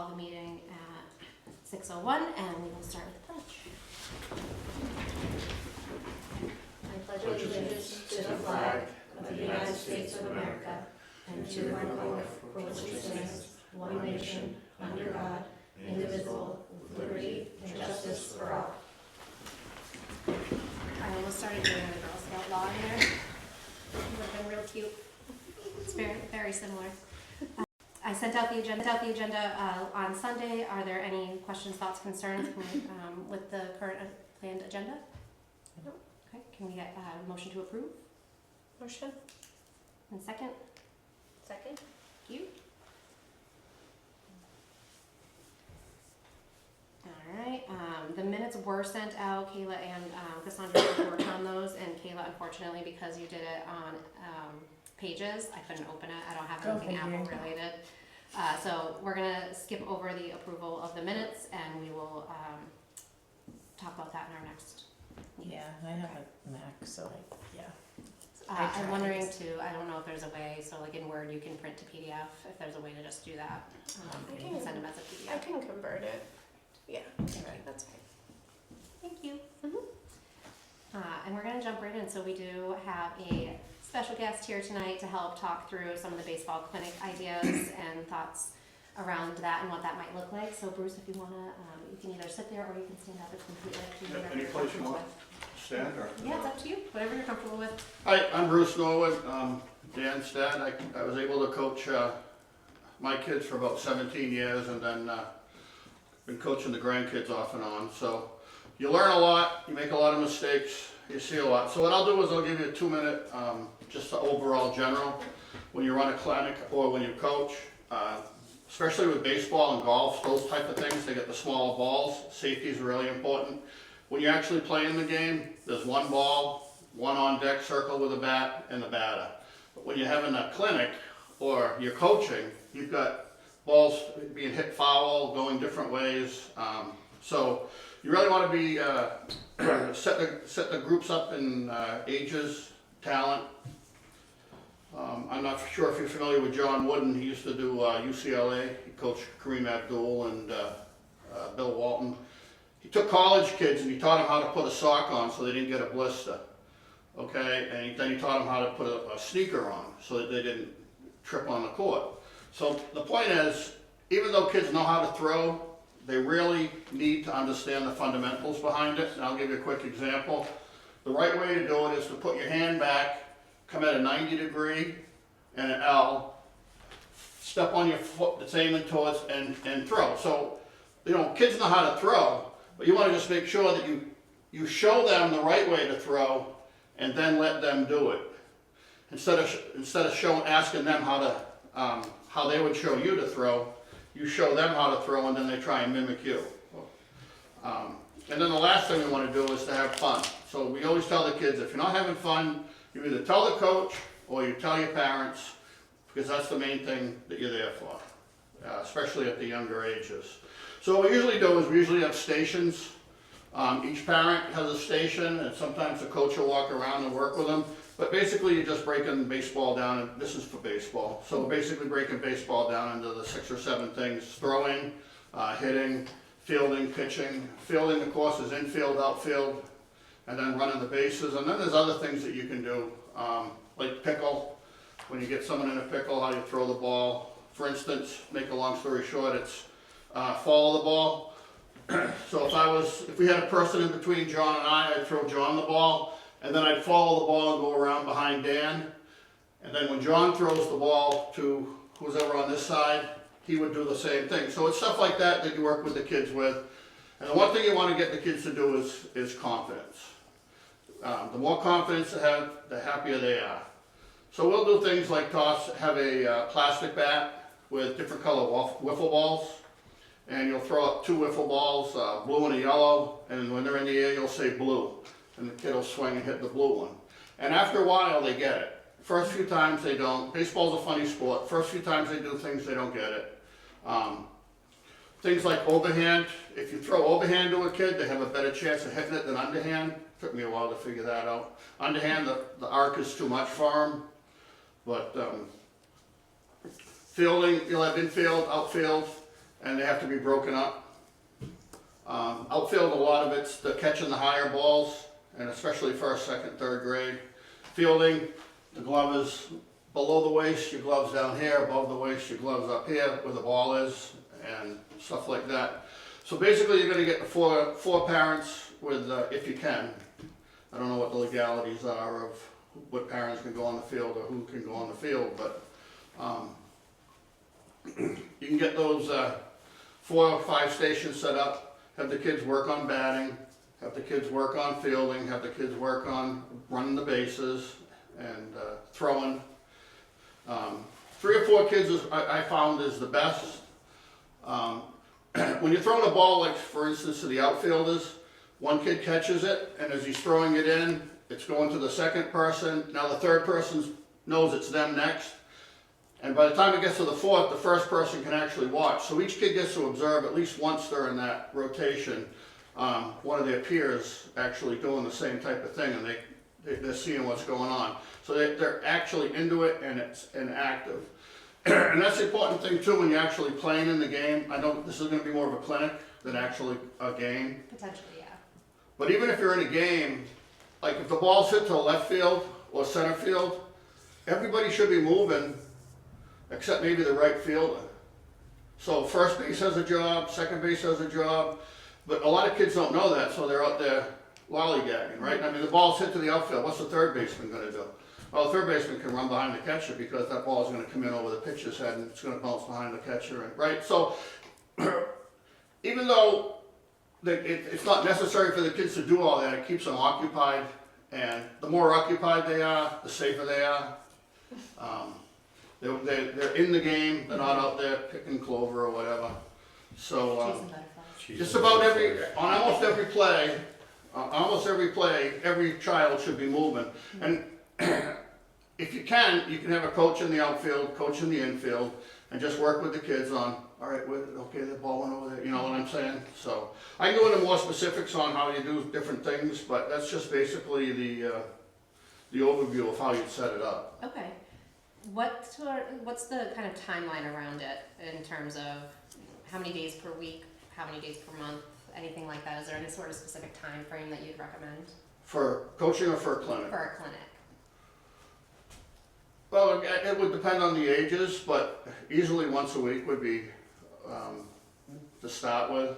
call the meeting at 6:01 and we will start with the pledge. I pledge allegiance to the flag of the United States of America and to the republic for which it stands, one nation, under God, indivisible, with liberty and justice for all. I almost started doing the Girl Scout law in there. It would have been real cute. It's very, very similar. I sent out the agenda on Sunday. Are there any questions, thoughts, concerns with the current planned agenda? No. Okay, can we get a motion to approve? Motion. And second? Second. Thank you. Alright, the minutes were sent out. Kayla and Cassandra worked on those, and Kayla, unfortunately, because you did it on Pages, I couldn't open it. I don't have anything Apple related. So we're gonna skip over the approval of the minutes, and we will talk about that in our next meeting. Yeah, I have a Mac, so yeah. I'm wondering too, I don't know if there's a way, so like in Word you can print to PDF, if there's a way to just do that. You can send them as a PDF. I can convert it. Yeah. Okay, that's fine. Thank you. And we're gonna jump right in. So we do have a special guest here tonight to help talk through some of the baseball clinic ideas and thoughts around that and what that might look like. So Bruce, if you wanna, you can either sit there or you can stand up. It's completely up to you. Whatever Any you're place you comfortable want? Stand or? with. Yeah, it's up to you. Whatever you're comfortable with. Hi, I'm Bruce Norwood, Dan's dad. I was able to coach my kids for about 17 years and then been coaching the grandkids off and on. So you learn a lot, you make a lot of mistakes, you see a lot. So what I'll do is I'll give you a 2-minute, just the overall general when you run a clinic or when you coach. Especially with baseball and golf, those type of things, they get the smaller balls. Safety is really important. When you're actually playing the game, there's one ball, one on deck circle with a bat, and the batter. But when you're having a clinic or you're coaching, you've got balls being hit foul, going different ways. So you really want to be set the groups up in ages, talent. I'm not sure if you're familiar with John Wooden. He used to do UCLA. He coached Kareem Abdul and Bill Walton. He took college kids and he taught them how to put a sock on so they didn't get a blister. Okay, and then he taught them how to put a sneaker on so that they didn't trip on the court. So the point is, even though kids know how to throw, they really need to understand the fundamentals behind it. And I'll give you a quick example. The right way to do it is to put your hand back, come at a 90 degree and an L, step on your foot that's aiming towards and throw. So, you know, kids know how to throw, but you want to just make sure that you show them the right way to throw and then let them do it. Instead of asking them how they would show you to throw, you show them how to throw and then they try and mimic you. And then the last thing we want to do is to have fun. So we always tell the kids, if you're not having fun, you either tell the coach or you tell your parents, because that's the main thing that you're there for, especially at the younger ages. So what we usually do is we usually have stations. Each parent has a station, and sometimes the coach will walk around and work with them. But basically you're just breaking baseball down, and this is for baseball. So basically breaking baseball down into the 6 or 7 things: throwing, hitting, fielding, pitching. Fielding, of course, is infield, outfield, and then running the bases. And then there's other things that you can do, like pickle. When you get someone in a pickle, how you throw the ball. For instance, make a long story short, it's follow the ball. So if we had a person in between John and I'd throw John the ball, and then I'd follow the ball and go around behind Dan. And then when John throws the ball to who's ever on this side, he would do the same thing. So it's stuff like that that you work with the kids with. And the one thing you want to get the kids to do is confidence. The more confidence they have, the happier they are. So we'll do things like have a plastic bat with different color wiffle balls. And you'll throw up 2 wiffle balls, blue and a yellow, and when they're in the air you'll say blue. And the kid will swing and hit the blue one. And after a while they get it. First few times they don't. Baseball's a funny sport. First few times they do things, they don't get it. Things like overhand. If you throw overhand to a kid, they have a better chance of hitting it than underhand. Took me a while to figure that out. Underhand, the arc is too much for them. But fielding, you'll have infield, outfield. and they have to be broken up. Outfield, a lot of it's the catching the higher balls, and especially first, second, third grade. Fielding, the glove is below the waist, your glove's down here, above the waist, your glove's up here where the ball is, and stuff like that. So basically, you're gonna get the four parents with, if you can. I don't know what the legalities are of what parents can go on the field or who can go on the field, but you can get those 4 or 5 stations set up, have the kids work on batting, have the kids work on fielding, have the kids work on running the bases and throwing. 3 or 4 kids I found is the best. When you're throwing a ball, like for instance to the outfielders, one kid catches it, and as he's throwing it in, it's going to the second person. Now the third person knows it's them next. And by the time it gets to the fourth, the first person can actually watch. So each kid gets to observe at least once during that rotation, one of their peers actually doing the same type of thing, and they're seeing what's going on. So they're actually into it, and it's active. And that's the important thing too when you're actually playing in the game. I know this is going to be more of a clinic than actually a game. Potentially, yeah. But even if you're in a game, like if the ball's hit to left field or center field, everybody should be moving except maybe the right fielder. So first base has a job, second base has a job, but a lot of kids don't know that, so they're out there lollygagging, right? I mean, the ball's hit to the outfield, what's the third baseman gonna do? Well, the third baseman can run behind the catcher because that ball is gonna come in over the pitcher's head and it's gonna bounce behind the catcher, right? So even though it's not necessary for the kids to do all that, it keeps them occupied, and the more occupied they are, the safer they are. They're in the game, they're not out there picking clover or whatever. So Chasing butterflies. just about on almost every play, every child should be moving. And if you can have a coach in the outfield, coach in the infield, and just work with the kids on, all right, okay, the ball went over there, you know what I'm saying? So I can go into more specifics on how you do different things, but that's just basically the overview of how you'd set it up. Okay. What's the kind of timeline around it in terms of how many days per week, how many days per month, anything like that? Is there any sort of specific time frame that you'd recommend For coaching or for a clinic? for a clinic? Well, it would depend on the ages, but easily once a week would be to start with.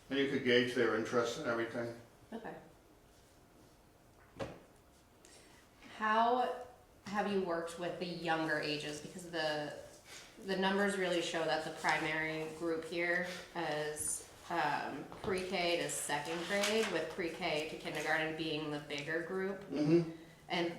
And you could gauge their interest and everything. Okay. How have you worked with the younger ages? Because the numbers really show that the primary group here is pre-K to second grade, with pre-K to kindergarten being the bigger group. Mm-hmm. And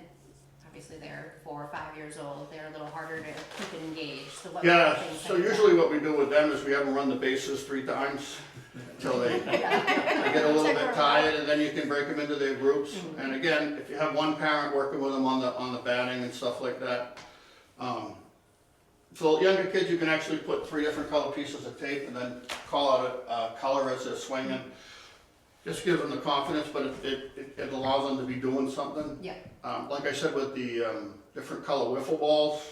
obviously they're 4 or 5 years old, they're a little harder to keep engaged. So what Yeah, kind of things so have you usually done? what we do with them is we have them run the bases 3 times until they Yeah. they get a little Check bit her tired, and then you can break them into their groups. Mhm. And again, if you have one parent working with them on the batting and stuff like that. So younger kids, you can actually put 3 different color pieces of tape and then call out a color as they're swinging. Just gives them the confidence, but it allows them to be doing something. Yeah. Like I said, with the different color wiffle balls,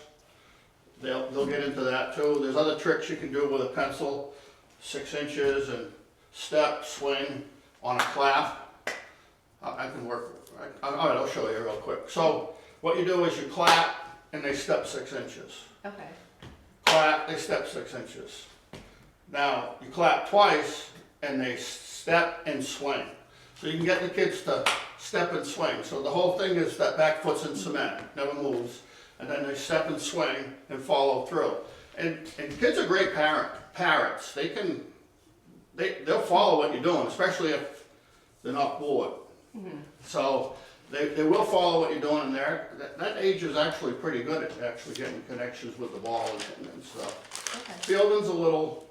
they'll get into that too. There's other tricks you can do with a pencil, 6 inches, and step, swing on a clap. I can work, I'll show you real quick. So what you do is you clap and they step 6 inches. Okay. Clap, they step 6 inches. Now, you clap twice and they step and swing. So you can get the kids to step and swing. So the whole thing is that back foot's in cement, never moves. And then they step and swing and follow through. And kids are great parrots. They'll follow what you're doing, especially if they're not bored. Mm-hmm. So they will follow what you're doing, and that age is actually pretty good at actually getting connections with the ball and stuff. Okay. Fielding's a little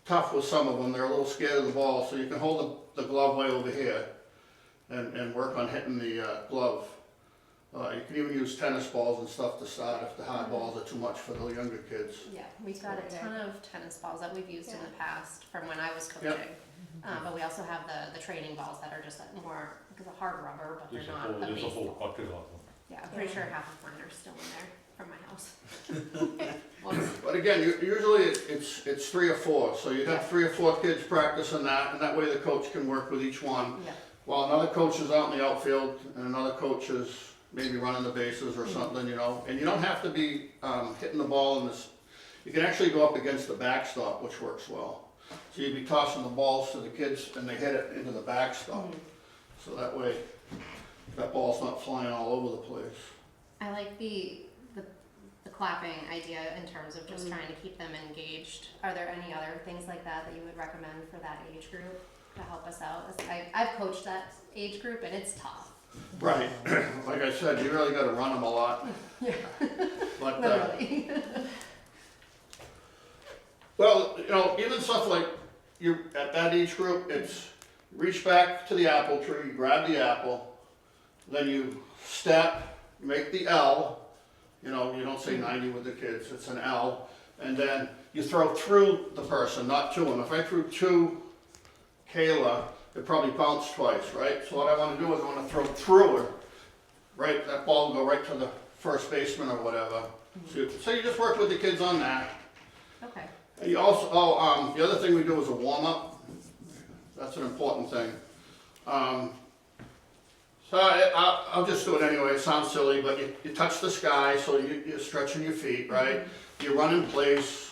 tough with some of them. They're a little scared of the ball, so you can hold the glove way over here and work on hitting the glove. You can even use tennis balls and stuff to start if the hard balls are too much for the younger kids. Yeah, we've got a ton of tennis balls that we've used in the past from when I was coaching. Yep. But we also have the training balls that are just more, because of hard rubber, but they're There's a not whole, a there's a whole baseball. bucket of them. Yeah, I'm pretty sure half of mine are still in there from my house. Well, But again, usually it's 3 or 4, so you have 3 or 4 kids practicing that, and that way the coach can work with each one. yeah, While another coach is out in the outfield, and another coach is maybe running the bases or something, you know, and you don't have to be hitting the ball in this, you can actually go up against the backstop, which works well. So you'd be tossing the balls to the kids, and they hit it into the backstop. So that way, that ball's not flying all over the place. I like the clapping idea in terms of just trying to keep them engaged. Are there any other things like that that you would recommend for that age group to help us out? I've coached that age group and it's tough. Right, like I said, you really gotta run them a lot. Yeah. But, Literally. well, you know, even stuff like, you, at that age group, it's reach back to the apple tree, grab the apple, then you step, make the L, you know, you don't say 90 with the kids, it's an L, and then you throw through the person, not to them. If I threw to Kayla, it probably bounced twice, right? So what I want to do is I want to throw through her, right? That ball will go right to the first baseman or whatever. So you just work with the kids on that. Okay. And you also, the other thing we do is a warm-up. That's an important thing. So I'll just do it anyway, it sounds silly, but you touch the sky, so you're stretching your feet, right? You run in place,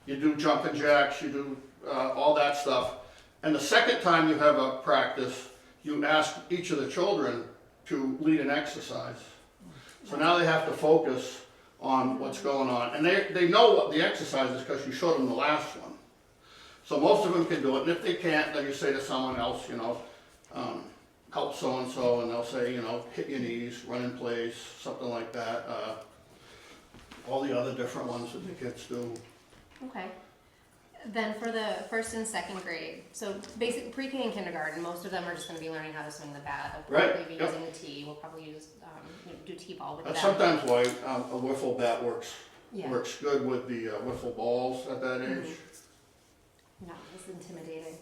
you do jumping jacks, you do all that stuff. And the second time you have a practice, you ask each of the children to lead an exercise. So now they have to focus on what's going on. And they know what the exercise is because you showed them the last one. So most of them can do it, and if they can't, then you say to someone else, you know, help so-and-so, and they'll say, you know, hit your knees, run in place, something like that. All the other different ones that the kids do. Okay. Then for the first and second grade, so basic pre-K and kindergarten, most of them are just going to be learning how to swing the bat. They'll probably Right, be yep. using the tee. We'll probably use do t-ball with That's them. sometimes why a wiffle bat works Yeah. works good with the wiffle balls at that age. No, it's intimidating.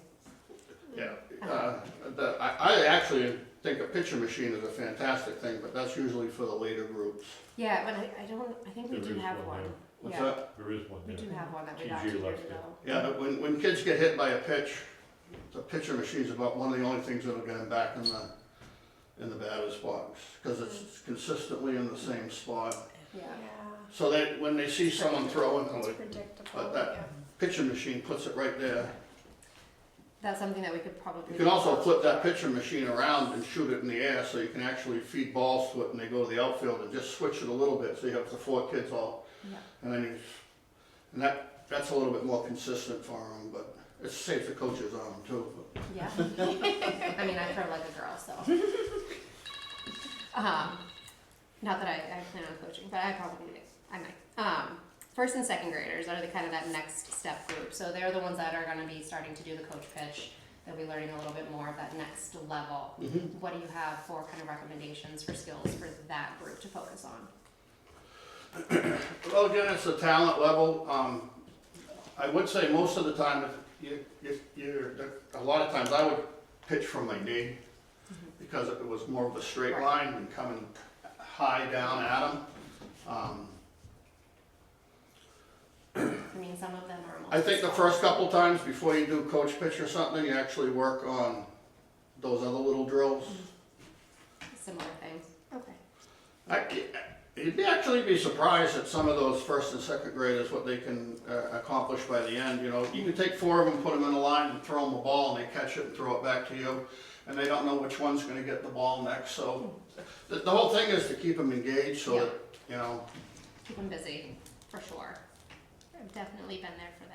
Yeah, I actually think a pitcher machine is a fantastic thing, but that's usually for the later groups. Yeah, but I think we There do is have one one. there. What's Yeah, that? There is one we there. do have one that we got TJ 2 years left it. ago. Yeah, but when kids get hit by a pitch, the pitcher machine's about one of the only things that'll get them back in the batter's box, because it's consistently in the same spot. Yeah. So that when they see someone throwing, they're like, Predictable. but that pitcher machine puts it right there. That's something that we could probably. You can also flip that pitcher machine around and shoot it in the air, so you can actually feed balls to it and they go to the outfield, and just switch it a little bit, so you have the 4 kids all, Yeah. and then that's a little bit more consistent for them, but it's safe for coaches on them too. But. Yeah. I mean, I throw like a girl, so. Not that I plan on coaching, but I probably do. I might. First and second graders are the kind of that next step group. So they're the ones that are going to be starting to do the coach pitch. They'll be learning a little bit more of that next level. Mm-hmm. What do you have for kind of recommendations for skills for that group to focus on? Well, again, it's the talent level. I would say most of the time, a lot of times I would pitch from my knee because it was more of a straight Right. line and coming high down at them. I mean, some of them are. I think the first couple times before you do coach pitch or something, you actually work on those other little drills. Similar things. Okay. You'd actually be surprised at some of those first and second graders, what they can accomplish by the end. You know, you can take 4 of them, put them in a line and throw them a ball and they catch it and throw it back to you. And they don't know which one's gonna get the ball next. So the whole thing is to keep them engaged so that, you know. Keep them busy, for sure. I've definitely been there for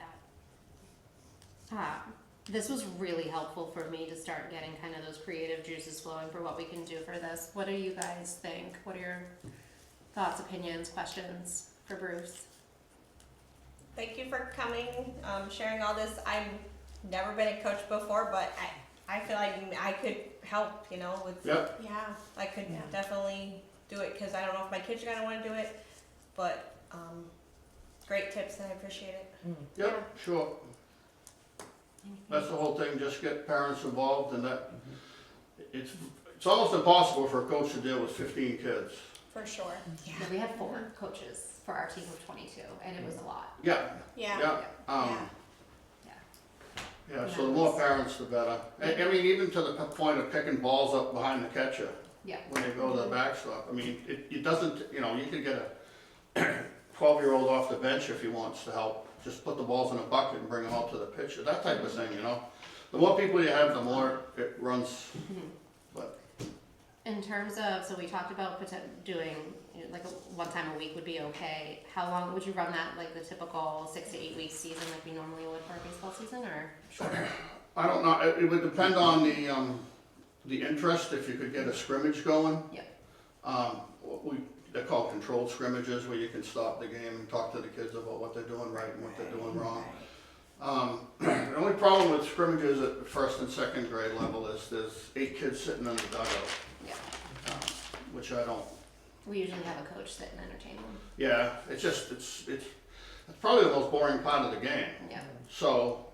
that. This was really helpful for me to start getting kind of those creative juices flowing for what we can do for this. What do you guys think? What are your thoughts, opinions, questions for Bruce? Thank you for coming, sharing all this. I've never been a coach before, but I feel like I could help, you know, with, Yep. yeah, I could Yeah. definitely do it, because I don't know if my kids are gonna wanna do it, but, great tips and I appreciate it. Yep, sure. That's the whole thing, just get parents involved and that, it's almost impossible for a coach to deal with 15 kids. For sure. Yeah, we had 4 coaches for our team of 22, and it was a lot. Yeah, Yeah. yeah, Yeah. yeah, so the more parents, the better. I mean, even to the point of picking balls up behind the catcher Yeah. when they go to the backstop. I mean, it doesn't, you know, you could get a 12-year-old off the bench if he wants to help. Just put the balls in a bucket and bring them out to the pitcher, that type of thing, you know? The more people you have, the more it runs, but, In terms of, so we talked about doing, you know, like one time a week would be okay. How long would you run that, like the typical 6 to 8 week season like we normally would for a baseball season, or shorter? I don't know, it would depend on the interest, if you could get a scrimmage going. Yep. They're called controlled scrimmages, where you can stop the game and talk to the kids about what they're doing right and what they're doing wrong. The only problem with scrimmages at first and second grade level is there's 8 kids sitting in the dugout, Yeah. which I don't, We usually have a coach sit and entertain them. yeah, it's probably the most boring part of the game. Yeah. So,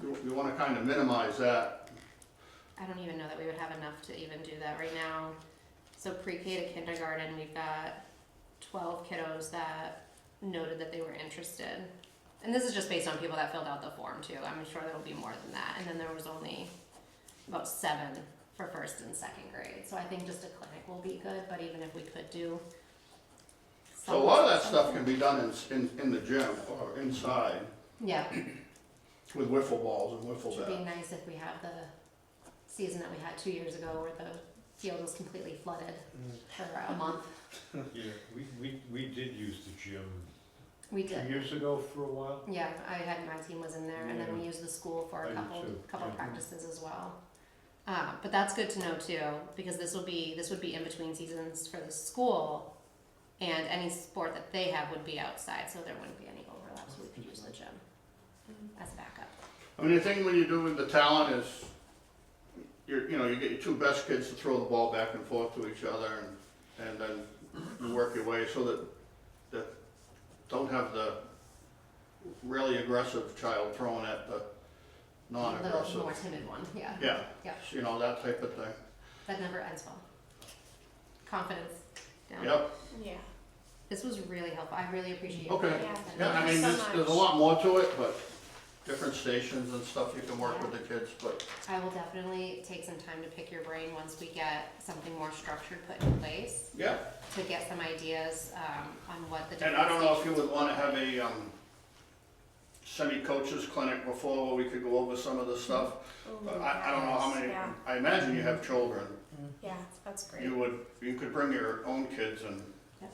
you wanna kinda minimize that. I don't even know that we would have enough to even do that right now. So pre-K to kindergarten, we've got 12 kiddos that noted that they were interested. And this is just based on people that filled out the form too. I'm sure there'll be more than that. And then there was only about 7 for first and second grade. So I think just a clinic will be good, but even if we could do. So a lot of that stuff can be done in the gym or inside Yeah, with wiffle balls and wiffle which would be bats. nice if we have the season that we had 2 years ago where the field was completely flooded for a month. Yeah, we did use the gym We 2 did. years ago for a while. Yeah, I had, my team was in there, and then we used the school for I a did couple too, yeah. practices as well. But that's good to know too, because this would be in between seasons for the school, and any sport that they have would be outside, so there wouldn't be any overlap, so we could use the gym as a backup. I mean, the thing when you do with the talent is, you get your 2 best kids to throw the ball back and forth to each other, and then you work your way so that don't have the really aggressive child throwing at the The more non-aggressive. timid one, yeah, Yeah, Yeah. you know, that type of thing. that never ends well. Confidence down. Yep, Yeah. This was really helpful, I really appreciate it. okay. Yeah. Yeah, I mean, So there's a much. lot more to it, but different stations and stuff you can work with the kids, but I will definitely take some time to pick your brain once we get something more structured put in place, yeah. to get some ideas on what the And different I don't know if you stations would wanna have a, semi-coaches clinic before where we could go over some of the stuff. But I don't know how many, Yeah, I imagine you have children. yeah, that's great. You could bring your own kids and, Yep.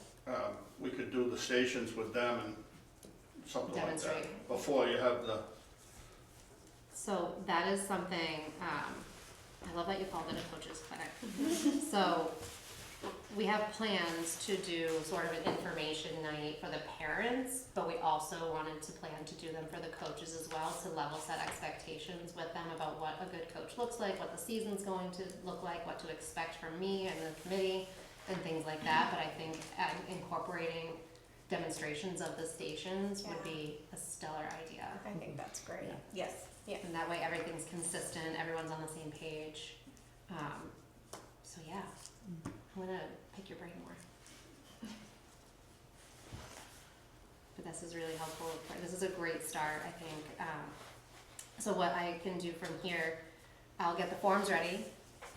we could do the stations with them and something like that. Demonstrate. Before you have the, So that is something, I love that you called it a coach's clinic. So we have plans to do sort of an information night for the parents, but we also wanted to plan to do them for the coaches as well, to level set expectations with them about what a good coach looks like, what the season's going to look like, what to expect from me and the committee, and things like that. But I think incorporating demonstrations of the stations would be a stellar idea. I think that's great. Yeah. Yes, yeah. And that way everything's consistent, everyone's on the same page. So yeah, I'm gonna pick your brain more. But this is really helpful, this is a great start, I think. So what I can do from here, I'll get the forms ready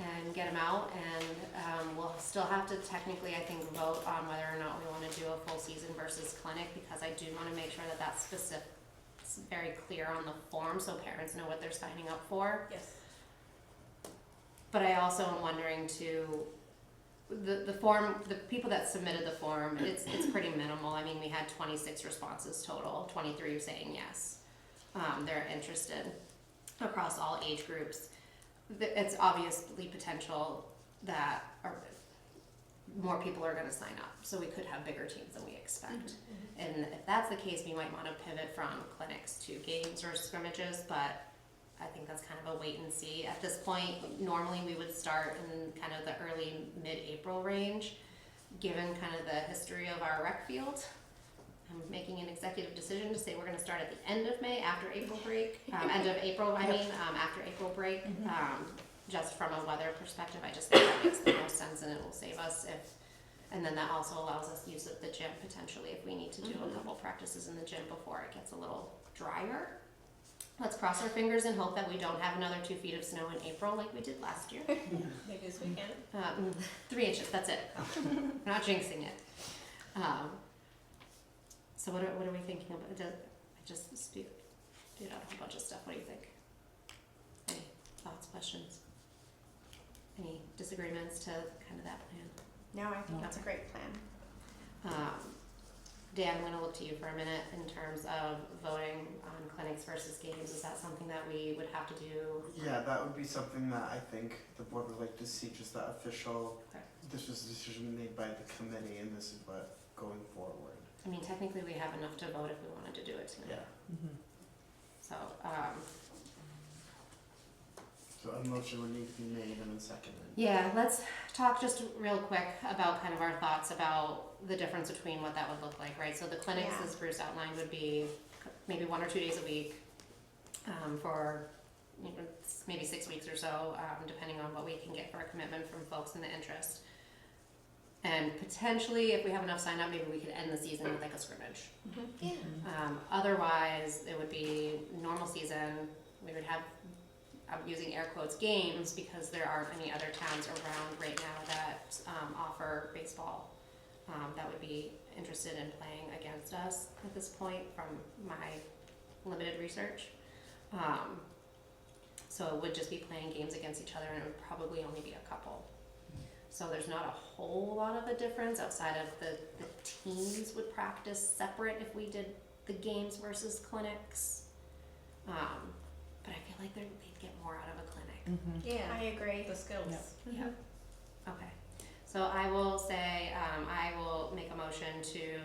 and get them out, and we'll still have to technically, I think, vote on whether or not we wanna do a full season versus clinic, because I do wanna make sure that that's specific, it's very clear on the form, so parents know what they're signing up for. Yes. But I also am wondering too, the form, the people that submitted the form, it's pretty minimal. I mean, we had 26 responses total, 23 are saying yes. They're interested across all age groups. It's obviously potential that more people are gonna sign up, so we could have bigger teams than we expect. And if that's the case, we might wanna pivot from clinics to games or scrimmages, but I think that's kind of a wait and see. At this point, normally we would start in kind of the early mid-April range. Given kind of the history of our rec field, I'm making an executive decision to say we're gonna start at the end of May, after April break, end of April, after April break. just from a weather perspective, I just think that makes the most sense and it will save us and then that also allows us use of the gym potentially if we need to do a couple practices in the gym before it gets a little drier. Let's cross our fingers and hope that we don't have another 2 feet of snow in April like we did last year. Maybe this weekend. 3 inches, that's it. We're not jinxing it. So what are we thinking about? I just spewed out a whole bunch of stuff. What do you think? Any thoughts, questions? Any disagreements to kind of that plan? No, I think that's a great plan. Dan, I'm gonna look to you for a minute in terms of voting on clinics versus games. Is that something that we would have to do? Yeah, that would be something that I think the board would like to see, just that official, Okay. this was a decision made by the committee and this is what going forward. I mean, technically we have enough to vote if we wanted to do it Yeah, tonight. So, so a motion would need to be made and then seconded. yeah, let's talk just real quick about kind of our thoughts about the difference between what that would look like, right? So the clinics, Yeah. as Bruce outlined, would be maybe 1 or 2 days a week for maybe 6 weeks or so, depending on what we can get for a commitment from folks and the interest. And potentially, if we have enough sign up, maybe we could end the season with like a scrimmage. Yeah. Otherwise, it would be normal season. We would have, I'm using air quotes, games because there aren't any other towns around right now that offer baseball that would be interested in playing against us at this point from my limited research. So it would just be playing games against each other and it would probably only be a couple. So there's not a whole lot of a difference outside of the teams would practice separate if we did the games versus clinics. But I feel like they'd get more out of a clinic. Yeah. I agree. The skills. Yeah. Okay. So I will say, I will make a motion to,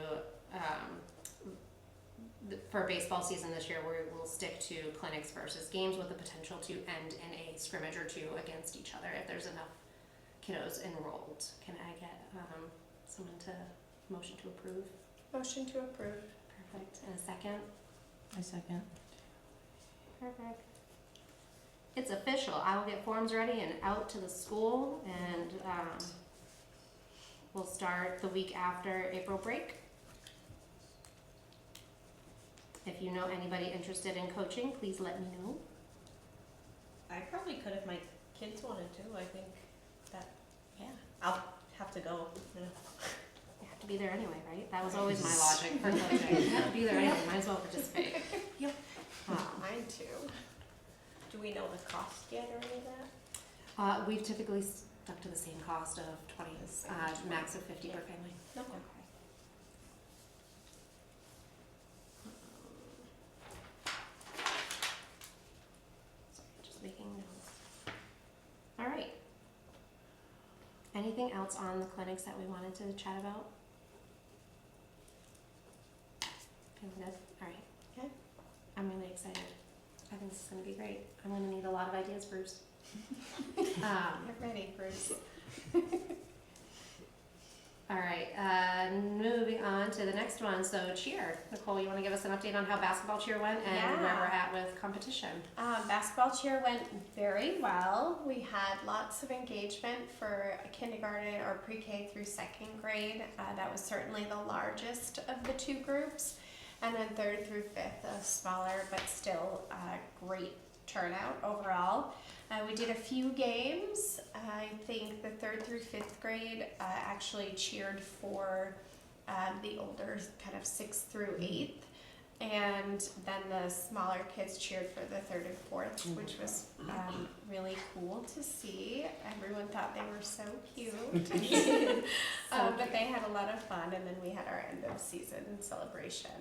for baseball season this year, we will stick to clinics versus games with the potential to end in a scrimmage or two against each other if there's enough kiddos enrolled. Can I get someone to motion to approve? Motion to approve. Perfect. And a second? I second. Perfect. It's official. I will get forms ready and out to the school and we'll start the week after April break. If you know anybody interested in coaching, please let me know. I probably could if my kids wanted to. I think that Yeah. I'll have to go. You know. You have to be there anyway, right? That was always my logic for coaching. You have to be there anyway, might as well participate. Yep. Mine too. Do we know the cost yet or any of that? We've typically stuck to the same cost of 20, max of 50 per family. No. Sorry, just making notes. All right. Anything else on the clinics that we wanted to chat about? Feeling good? All right. Okay. I'm really excited. I think this is going to be great. I'm going to need a lot of ideas, Bruce. Get ready, Bruce. All right, moving on to the next one. So cheer. Nicole, you want to give us an update on how basketball cheer went and where Yeah. we're at with competition? Basketball cheer went very well. We had lots of engagement for kindergarten or pre-K through second grade. That was certainly the largest of the two groups. And then third through fifth, a smaller but still great turnout overall. We did a few games. I think the third through fifth grade actually cheered for the older kind of sixth through eighth. And then the smaller kids cheered for the third and fourth, which was really cool to see. Everyone thought they were so cute. But they had a lot of fun, and then we had our end of season celebration.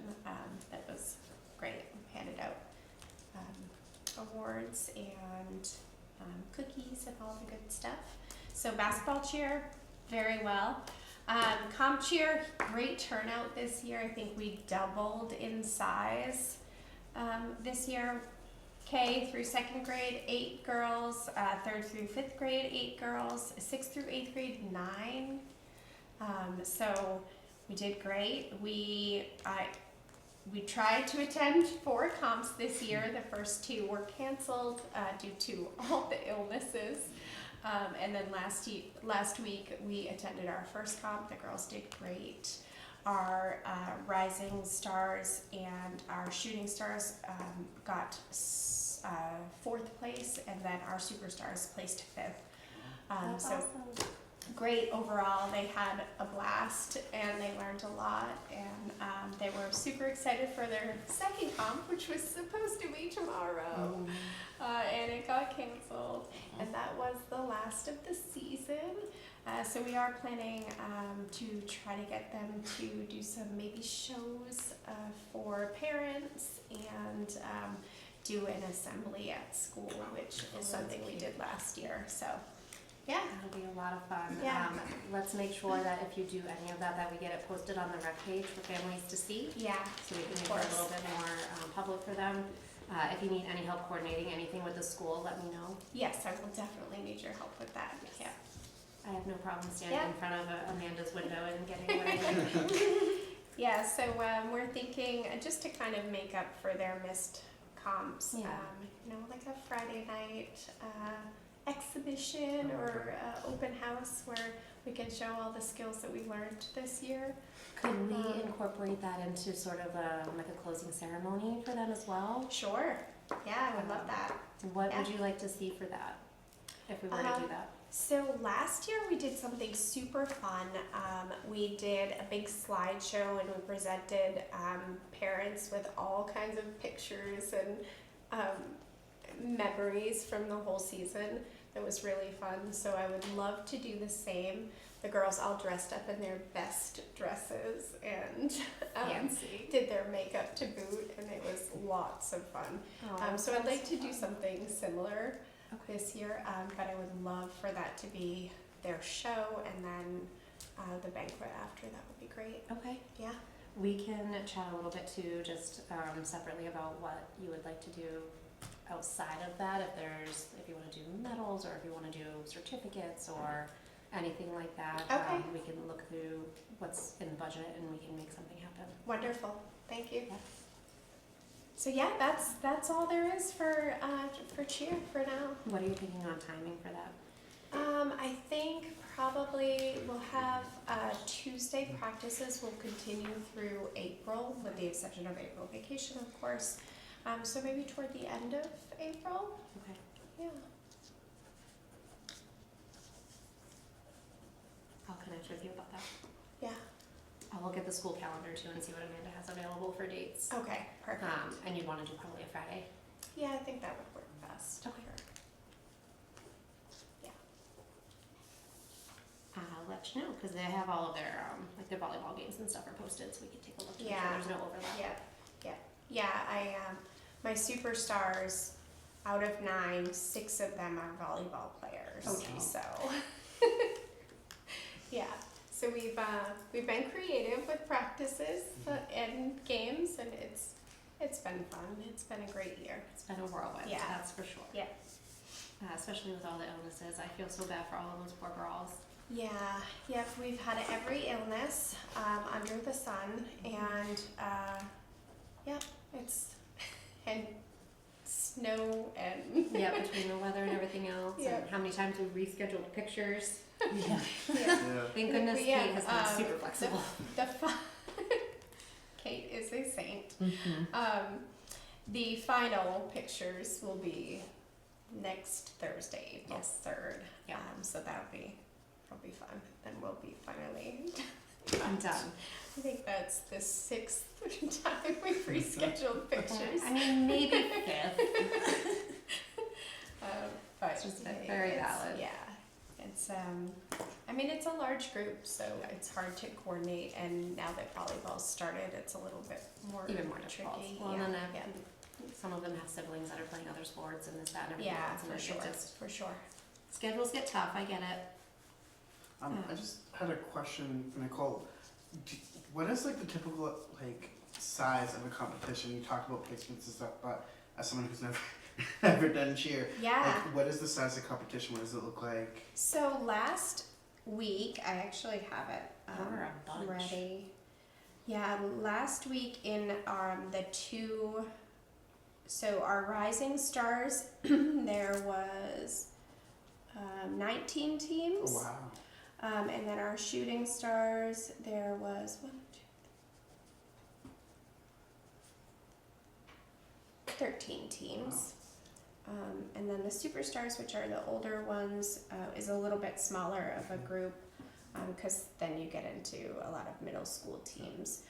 That was great. We handed out awards and cookies and all the good stuff. So basketball cheer, very well. Comp cheer, great turnout this year. I think we doubled in size this year. K through second grade, 8 girls. Third through fifth grade, 8 girls. Sixth through eighth grade, 9. So we did great. We tried to attend 4 comps this year. The first 2 were canceled due to all the illnesses. And then last week we attended our first comp. The girls did great. Our rising stars and our shooting stars got fourth place, and then our superstars placed fifth. That's So awesome. great overall. They had a blast and they learned a lot, and they were super excited for their second comp, which was supposed to be tomorrow, and it got canceled, and that was the last of the season. So we are planning to try to get them to do some maybe shows for parents and do an assembly at school, which is something we did last year. So yeah. That'll be a lot of fun. Yeah. Let's make sure that if you do any of that, that we get it posted on the rec page for families to see, Yeah. so we can make it a course. little bit more public for them. If you need any help coordinating anything with the school, let me know. Yes, I will definitely need your help with that. Yes. Yeah. I have no problem standing Yeah. in front of Amanda's window and getting what I need. Yeah, so we're thinking just to kind of make up for their missed comps, Yeah. like a Friday night exhibition or open house where we can show all the skills that we learned this year. Could we incorporate that into sort of like a closing ceremony for them as well? Sure. Yeah, I would love that. What would Yeah. you like to see for that, if we were to do that? So last year we did something super fun. We did a big slideshow and we presented parents with all kinds of pictures and memories from the whole season. It was really fun. So I would love to do the same. The girls all dressed up in their best dresses and Fancy. did their makeup to boot, and it was lots of fun. So I'd like to do something similar this year, but I would love for that to be their show, and then the banquet after. That would be great. Okay. Yeah. We can chat a little bit too, just separately about what you would like to do outside of that. If you want to do medals, or if you want to do certificates, or anything like that. Okay. We can look through what's in budget and we can make something happen. Wonderful. Thank you. Yeah. So yeah, that's all there is for cheer for now. What are you thinking on timing for that? I think probably we'll have Tuesday practices will continue through April, with the exception of April vacation, of course. So maybe toward the end of April. Okay. Yeah. I'll connect with you about that. Yeah. I'll look at the school calendar too and see what Amanda has available for dates. Okay. Perfect. And you'd want to do probably a Friday. Yeah, I think that would work best. Okay. I'll let you know, because they have all of their like their volleyball games and stuff are posted, so we can take a look to make sure Yeah. there's no overlap. Yeah. I my superstars, out of 9, 6 of them are volleyball players. Oh, wow. So yeah. So we've been creative with practices and games, and it's been fun. It's been a great year. It's been a whirlwind, Yeah. that's for sure. Yeah. Especially with all the illnesses, I feel so bad for all of those poor girls. Yeah, yep, we've had every illness under the sun, and and snow and Yeah, between the weather and everything else, Yeah. and how many times we rescheduled pictures. Yeah. yeah. Thank goodness Yeah, Kate has been super flexible. Kate is a saint. Mm-hmm. The final pictures will be next Thursday, April Yes. 3rd. Yeah. So that'll be fun. Then we'll be finally. I'm done. I think that's the 6th time we've rescheduled pictures. I mean, maybe 5th. But It's just yeah, very it's- valid. Yeah, it's it's a large group, so it's hard to coordinate. And now that volleyball's started, it's a little bit more Even more difficult. tricky. Well, yeah, and then yeah. some of them have siblings that are playing other sports and this, that, and everything Yeah, else. And for it sure, just- for sure. schedules get tough, I get it. I just had a question for Nicole. What is like the typical like size of a competition? You talked about placements and stuff, but as someone who's never never done cheer, Yeah. like what is the size of the competition? What does it look like? So last week, I actually have it There were a bunch. ready. Yeah, last week in the 2, so our Rising Stars, there was 19 teams. Oh, wow. And then our shooting stars, there was 13 teams. And then the superstars, which are the older ones, is a little bit smaller of a group because then you get into a lot of middle school teams.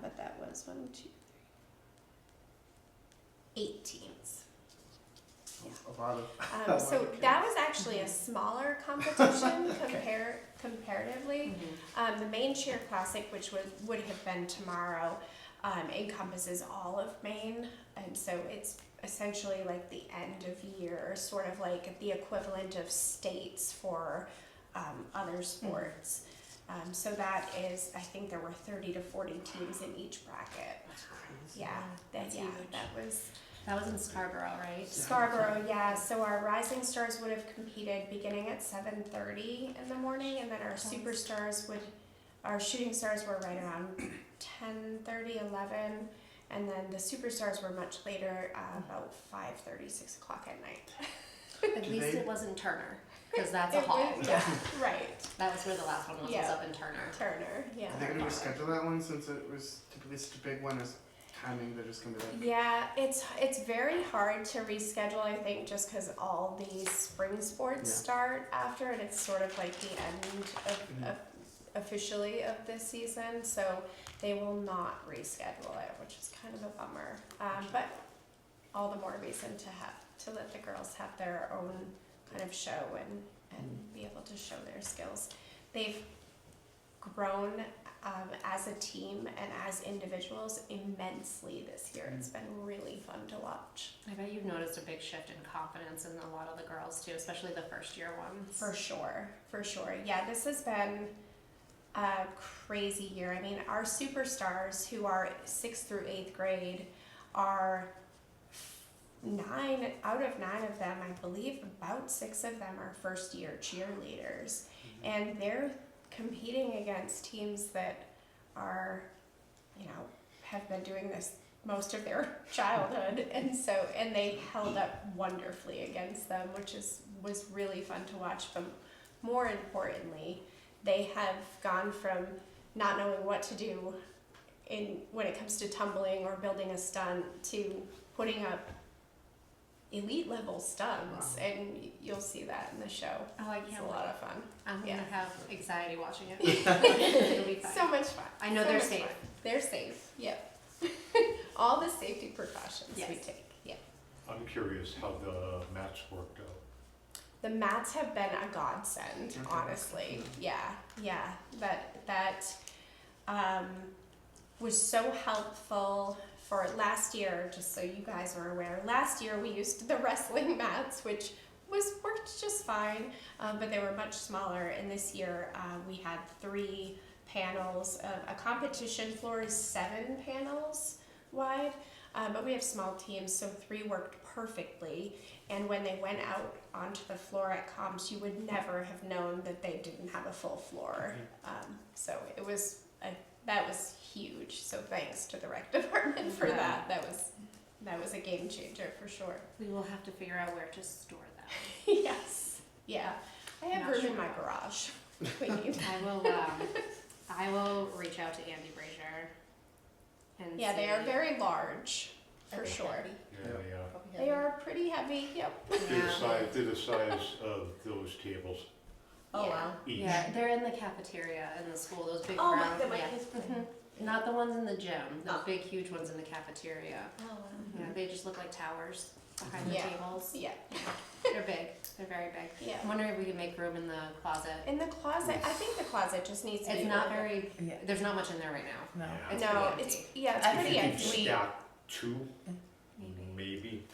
But that was 8 teams. A lot of. So that was actually a smaller competition comparatively. The main cheer classic, which would have been tomorrow, encompasses all of Maine, and so it's essentially like the end of year, sort of like the equivalent of states for other sports. So that is, I think there were 30 to 40 teams in each bracket. That's crazy. Yeah, That's huge. that was in Scarborough, right? Scarborough, yeah. So our Rising Stars would have competed beginning at 7:30 in the morning, and then our Superstars our Shooting Stars were right around 10:30, 11, and then the Superstars were much later, about 5:30, 6 o'clock at night. At Do least they- it wasn't Turner, because that's a It hall. was- yeah, right. That was where the last one was Yeah. up in Turner. Turner, yeah. Are they gonna reschedule that one since it was typically such a big one? Is timing they're just gonna be like? Yeah, it's very hard to reschedule, I think, just because all these spring sports Yeah. start after, and it's sort of like the end of Mhm. officially of this season, so they will not reschedule it, which is kind of a bummer. But all the more reason to let the girls have their own kind of show and be able to show their skills. They've grown as a team and as individuals immensely this year. It's been really fun to watch. I bet you've noticed a big shift in confidence in a lot of the girls too, especially the first year ones. For sure. Yeah, this has been a crazy year. I mean, our superstars who are 6th through 8th grade are 9 out of 9 of them, I believe about 6 of them are first year cheerleaders. And they're competing against teams that are, have been doing this most of their childhood, and they held up wonderfully against them, which was really fun to watch. But more importantly, they have gone from not knowing what to do when it comes to tumbling or building a stunt to putting up elite level stunts. Wow. And you'll see that in the show. Oh, I It's can't a wait. lot of fun. I'm Yeah. gonna have anxiety watching it. It'll be fun. So much fun. I know So they're much safe. fun. They're safe. Yep. All the safety precautions we Yes. take. Yep. I'm curious how the mats worked out. The mats have been a godsend, Okay. honestly. Yeah. That was so helpful for last year. Just so you guys are aware, last year we used the wrestling mats, which worked just fine, but they were much smaller. And this year we had 3 panels. A competition floor is 7 panels wide, but we have small teams, so 3 worked perfectly. And when they went out onto the floor at comps, you would never have known that they didn't have a full floor. So that was huge. So thanks to the rec department for that. That was a game changer for sure. We will have to figure out where to store them. Yes. Yeah. I have Not room sure in my how. garage. We need. I will reach out to Andy Brazier. And Yeah, they are see- very large, for sure. Yeah, They are pretty heavy. Yep. They're the size of those tables Oh, Yeah. wow. each. Yeah, they're in the cafeteria in the school. Those big Oh, round. like the yeah. kids play. Mhm. Not the ones in the gym. The Oh. big, huge ones in the cafeteria. Oh, wow. Yeah, they just look like towers behind the Yeah. tables. Yeah. They're big. They're very big. Yeah. I'm wondering if we can make room in the closet. In the closet, I think the closet just needs to be. It's not ordered. very. Yeah. There's not much in there right now. No. Yeah. It's No, pretty it's empty. it's I pretty If you could empty. stack 2, Maybe. maybe.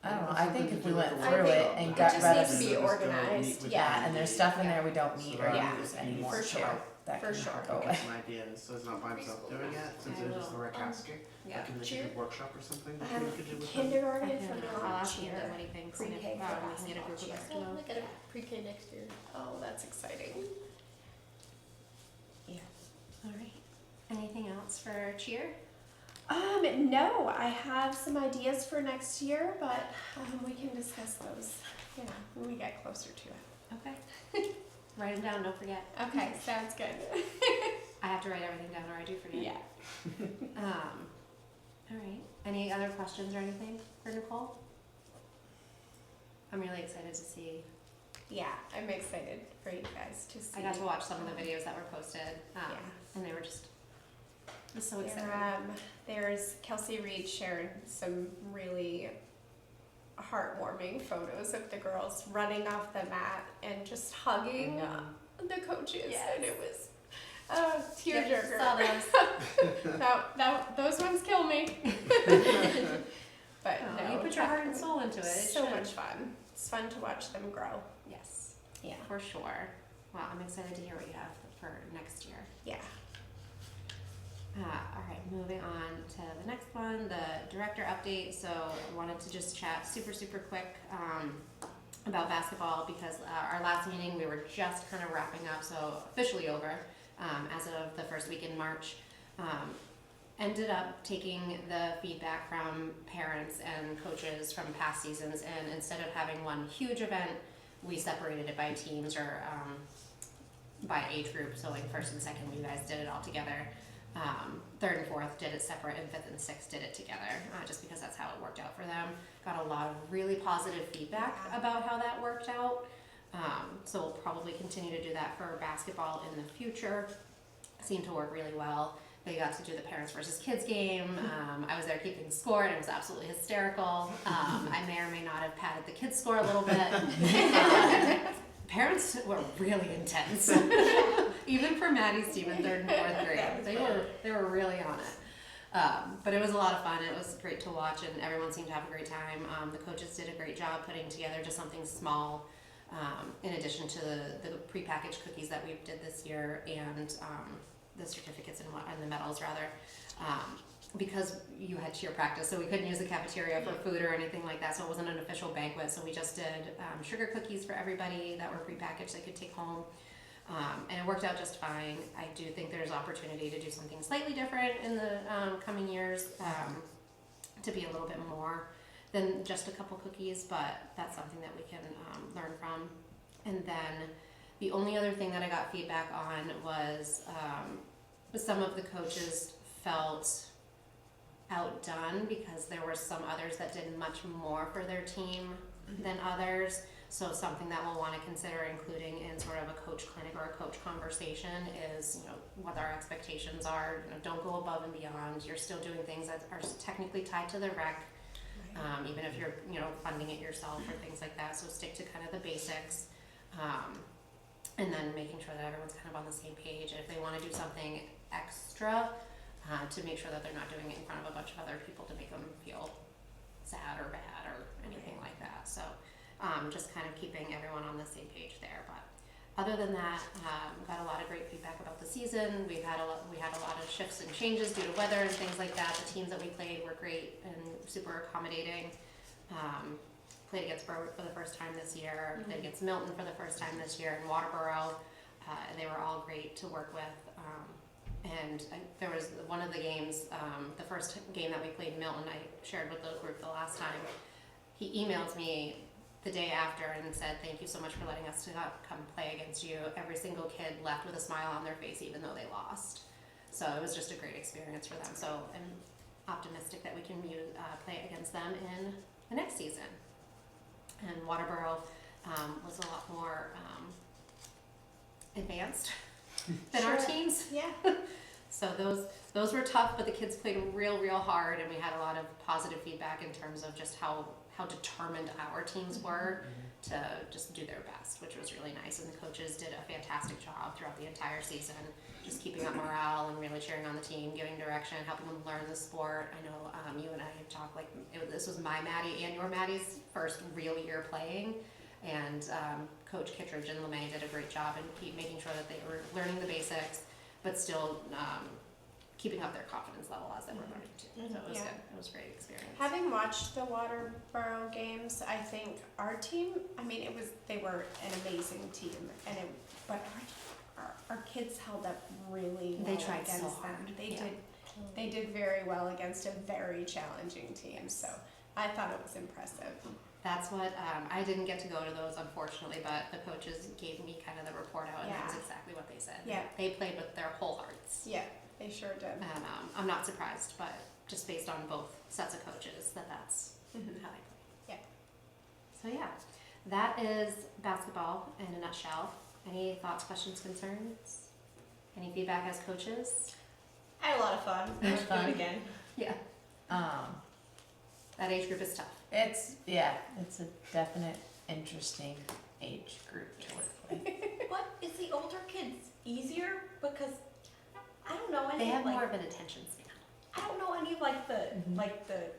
I don't know. I think if we went I through think it and it got just rid needs of, to be organized. yeah, and there's stuff in there we don't need or Yeah. use anymore For too. sure. That For can sure. go Get away. some ideas, so it's not by himself doing it, since I it is will. the right casket. Yeah. Like, maybe Cheer. a workshop or something that we could do with them. Kindergarten I for can, now. I'll ask him cheer. what he thinks and if Pre-K for we can get a basketball group of cheer. us to Oh, go. look at it. Pre-K next year. Oh, that's exciting. All right. Anything else for cheer? No, I have some ideas for next year, but we can discuss those, when we get closer to it. Okay. Write them down, don't forget. Okay, sounds good. I have to write everything down or I do forget. Yeah. All right. Any other questions or anything for Nicole? I'm really excited to see. Yeah, I'm excited for you guys to see. I got to watch some of the videos that were posted, Yeah. and they were just so exciting. There's Kelsey Reed shared some really heartwarming photos of the girls running off the mat and just hugging the coaches, Yes. and it was a tearjerker. Saw those. Those ones kill me. But Oh, no, you put your heart and soul into it. It so should. much fun. It's fun to watch them grow. Yes, Yeah. for sure. Well, I'm excited to hear what you have for next year. Yeah. All right, moving on to the next one, the director update. So I wanted to just chat super quick about basketball because our last meeting we were just kind of wrapping up, so officially over as of the first week in March. Ended up taking the feedback from parents and coaches from past seasons, and instead of having one huge event, we separated it by teams or by age group. So like first and second, you guys did it all together. Third and fourth did it separate, and fifth and sixth did it together, just because that's how it worked out for them. Got a lot of really positive feedback about how that worked out. So we'll probably continue to do that for basketball in the future. Seemed to work really well. They got to do the parents versus kids game. I was there keeping score, and it was absolutely hysterical. I may or may not have padded the kids' score a little bit. Parents were really intense, even for Maddie's team in third and fourth grade. They were really on it. But it was a lot of fun. It was great to watch, and everyone seemed to have a great time. The coaches did a great job putting together just something small, in addition to the prepackaged cookies that we did this year, and the certificates and the medals rather, because you had cheer practice, so we couldn't use the cafeteria for food or anything like that, so it wasn't an official banquet. So we just did sugar cookies for everybody that were prepackaged they could take home, and it worked out just fine. I do think there's opportunity to do something slightly different in the coming years, to be a little bit more than just a couple cookies, but that's something that we can learn from. And then the only other thing that I got feedback on was some of the coaches felt outdone because there were some others that did much more for their team than others. So something that we'll want to consider including in sort of a coach clinic or a coach conversation is, what our expectations are. Don't go above and beyond. You're still doing things that are technically tied to the rec, even if you're, funding it yourself or things like that. So stick to kind of the basics. And then making sure that everyone's kind of on the same page. And if they want to do something extra, to make sure that they're not doing it in front of a bunch of other people to make them feel sad or bad or anything like that. So just kind of keeping everyone on the same page there. But other than that, got a lot of great feedback about the season. We had a lot of shifts and changes due to weather and things like that. The teams that we played were great and super accommodating. Played against Berwick for the first time this year, played against Milton for the first time this year, and Waterboro. They were all great to work with. There was one of the games, the first game that we played Milton, I shared with the group the last time. He emailed me the day after and said, "Thank you so much for letting us come play against you." Every single kid left with a smile on their face, even though they lost. So it was just a great experience for them. So I'm optimistic that we can play against them in the next season. And Waterboro was a lot more advanced than our teams. Yeah. So those were tough, but the kids played real hard, and we had a lot of positive feedback in terms of just how determined our teams were to just do their best, which was really nice. And the coaches did a fantastic job throughout the entire season, just keeping up morale and really cheering on the team, giving direction, helping them learn the sport. I know you and I had talked, this was my Maddie and your Maddie's first real year playing, and Coach Kittredge and LeMay did a great job in making sure that they were learning the basics, but still keeping up their confidence level as they were learning too. So it was good. It was a great experience. Having watched the Waterboro games, I think our team, they were an amazing team, but our kids held up really well They tried so against hard. them. They Yeah. did They did very well against a very challenging team, so I thought it was impressive. That's what, I didn't get to go to those unfortunately, but the coaches gave me kind of the report out and that's Yeah. exactly what they said. Yeah. They played with their whole hearts. Yeah, they sure did. And I'm not surprised, but just based on both sets of coaches, that's Mhm. how they play. Yeah. So yeah, that is basketball in a nutshell. Any thoughts, questions, concerns? Any feedback as coaches? I had a lot of fun. It was I would do fun. it again. Yeah. That age group is tough. It's a definite interesting age group to work with. What is the older kids easier? Because I don't know any They have like more of an attention span. I don't know any of like the Mhm. like the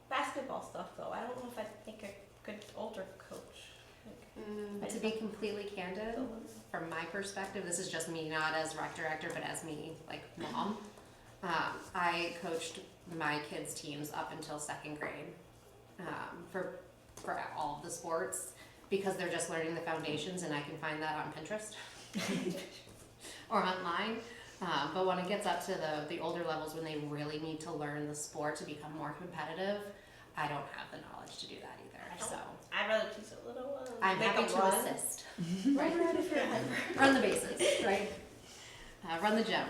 basketball stuff though. I don't know if I think a good older coach. To be completely candid, from my perspective, this is just me, not as rec director, but as me, like mom. I coached my kids' teams up until second grade for all of the sports because they're just learning the foundations, and I can find that on Pinterest or online. But when it gets up to the older levels, when they really need to learn the sport to become more competitive, I don't have the knowledge to do that either. So I'd rather teach a little one. I'm make happy them to run. assist. Right. Run the bases, right? Run the gym.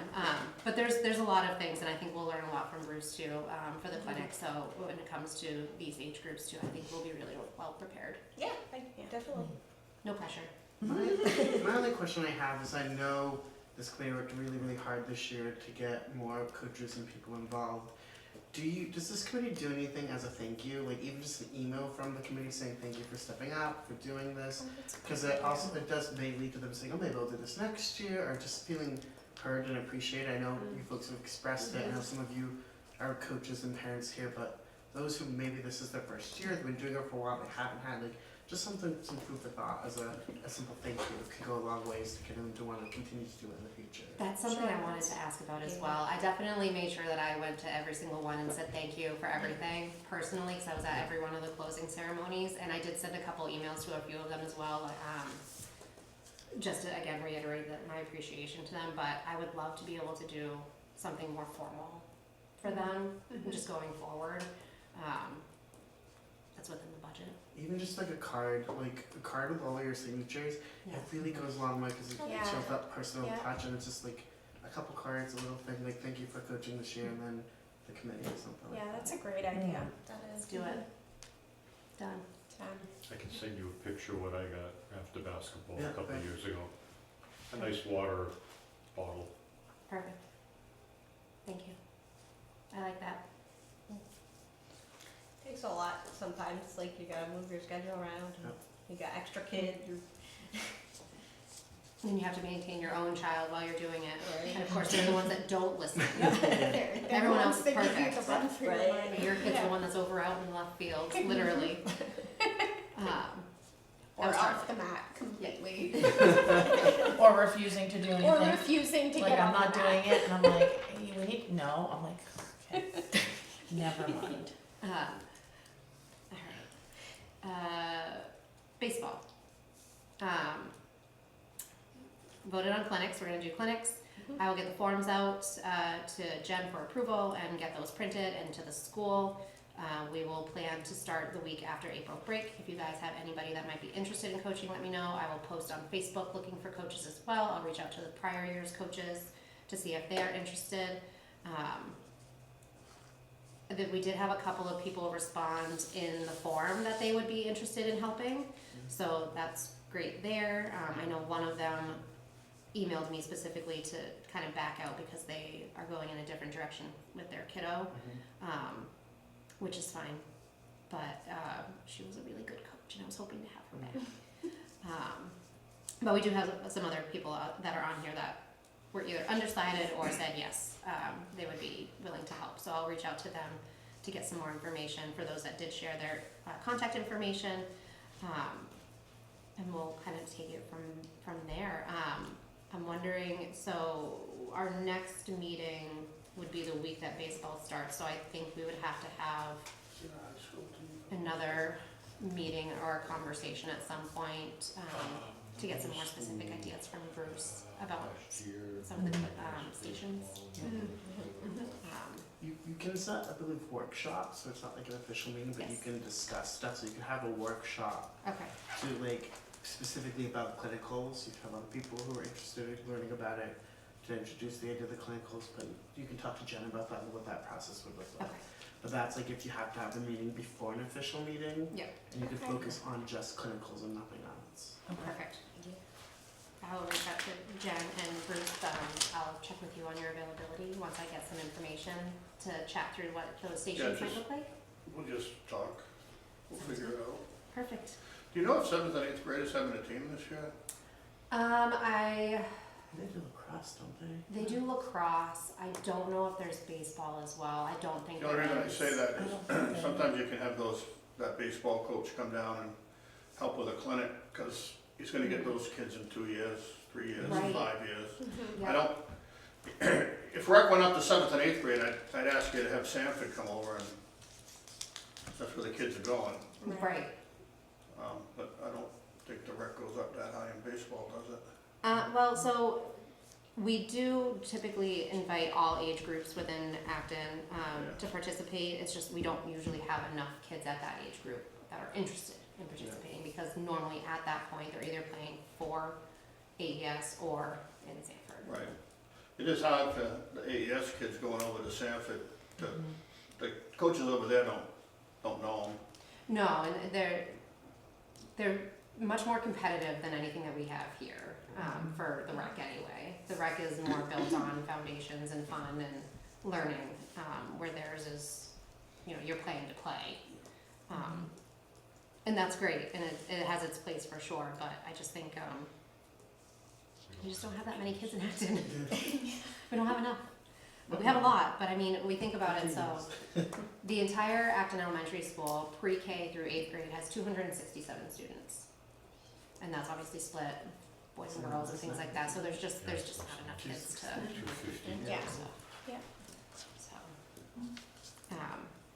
But there's a lot of things, and I think we'll learn a lot from Bruce too for the clinic. So when it comes to these age groups too, I think we'll be really well prepared. Yeah, definitely. No pressure. My only question I have is I know this committee worked really, really hard this year to get more coaches and people involved. Does this committee do anything as a thank you? Like even just an email from the committee saying thank you for stepping up, for doing this? Because it may lead to them saying, oh, maybe I'll do this next year, or just feeling heard and appreciated. I know you folks have expressed it. I know some of you are coaches and parents here, but those who maybe this is their first year, they've been doing it for a while, they haven't had like just some food for thought as a simple thank you can go a long ways to get them to want to continue to do it in the future. That's something I wanted to ask about as well. I definitely made sure that I went to every single one and said thank you for everything personally, because I was at every one of the closing ceremonies, and I did send a couple emails to a few of them as well. Just to again reiterate that my appreciation to them, but I would love to be able to do something more formal for them just going forward. That's within the budget. Even just like a card with all your signatures, Yeah. it really goes a long way because it Yeah. shows that personal Yeah. touch, and it's just like a couple cards, a little thing like thank you for coaching this year, and then the committee or something. Yeah, like that's a great idea. That Let's is. do it. Done. I can send you a picture of what I got after basketball Yeah, a couple of thanks. years ago. A nice water bottle. Perfect. Thank you. I like that. Takes a lot sometimes. Like you gotta move your schedule around. And Yep. You got extra kids. And you have to maintain your own child while you're doing it. Right. And of course, they're the ones that don't listen. They're the Everyone ones else is that give you perfect. the run for your Right. money. Your kid's Yeah. the one that's over out in left field, literally. Or That was off Charlie. the mat completely. Or refusing to do Or anything. refusing to Like get I'm on not the doing mat. it, and I'm like, hey, we need no. I'm like, okay, never mind. All right. Baseball. Voted on clinics. We're gonna do clinics. I will get the forms out to Jen for approval and get those printed and to the school. We will plan to start the week after April break. If you guys have anybody that might be interested in coaching, let me know. I will post on Facebook looking for coaches as well. I'll reach out to the prior year's coaches to see if they are interested. We did have a couple of people respond in the form that they would be interested in helping, so that's great there. I know one of them emailed me specifically to kind of back out because they are going in a different direction with their kiddo, which is fine, but she was a really good coach and I was hoping to have her back. But we do have some other people that are on here that were either undecided or said yes, they would be willing to help. So I'll reach out to them to get some more information for those that did share their contact information, and we'll kind of take it from there. I'm wondering, so our next meeting would be the week that baseball starts, so I think we would have to have another meeting or a conversation at some point. to get some more specific ideas from Bruce about some of the stations. You can set, I believe, workshops, so it's not like an official meeting, but you Yes. can discuss stuff, so you can have a workshop Okay. to like specifically about clinicals. You have other people who are interested in learning about it to introduce the idea of the clinicals, but you can talk to Jen about that and what that process would look like. Okay. But that's like if you have to have the meeting before an official meeting. Yeah. And you can Okay. focus on just clinicals and nothing else. Perfect. I'll reach out to Jen and Bruce. I'll check with you on your availability once I get some information to chat through what those stations might just- look like. We'll just talk, we'll figure it out. Perfect. Do you know if 7th and 8th graders having a team this year? They do lacrosse, don't they? They do lacrosse. I don't know if there's baseball as well. I don't think The only there reason I is. say that I is don't think they- sometimes you can have that baseball coach come down and help with a clinic, because he's gonna get those kids in 2 years, 3 years, Right. 5 years. Yeah. I don't, if rec went up to 7th and 8th grade, I'd ask you to have Sanford come over, and that's where the kids are going. Right. But I don't think the rec goes up that high in baseball, does it? Well, so we do typically invite all age groups within Acton to participate. It's just we don't usually have enough kids at that age group that are interested in participating because normally at that point they're either playing for AES or in Sanford. Right. It is hard for the AES kids going over to Sanford. The coaches over there don't know them. No, and they're much more competitive than anything that we have here for the rec anyway. The rec is more built on foundations and fun and learning, where theirs is, you're playing to play. And that's great, and it has its place for sure, but I just think we just don't have that many kids in Acton. We don't have enough. We have a lot, but I mean, we think about it, so the entire Acton Elementary School, pre-K through 8th grade, has 267 students. And that's obviously split, boys and girls and things like that, so there's just not enough kids to, 250 Yeah. so. Yeah. So,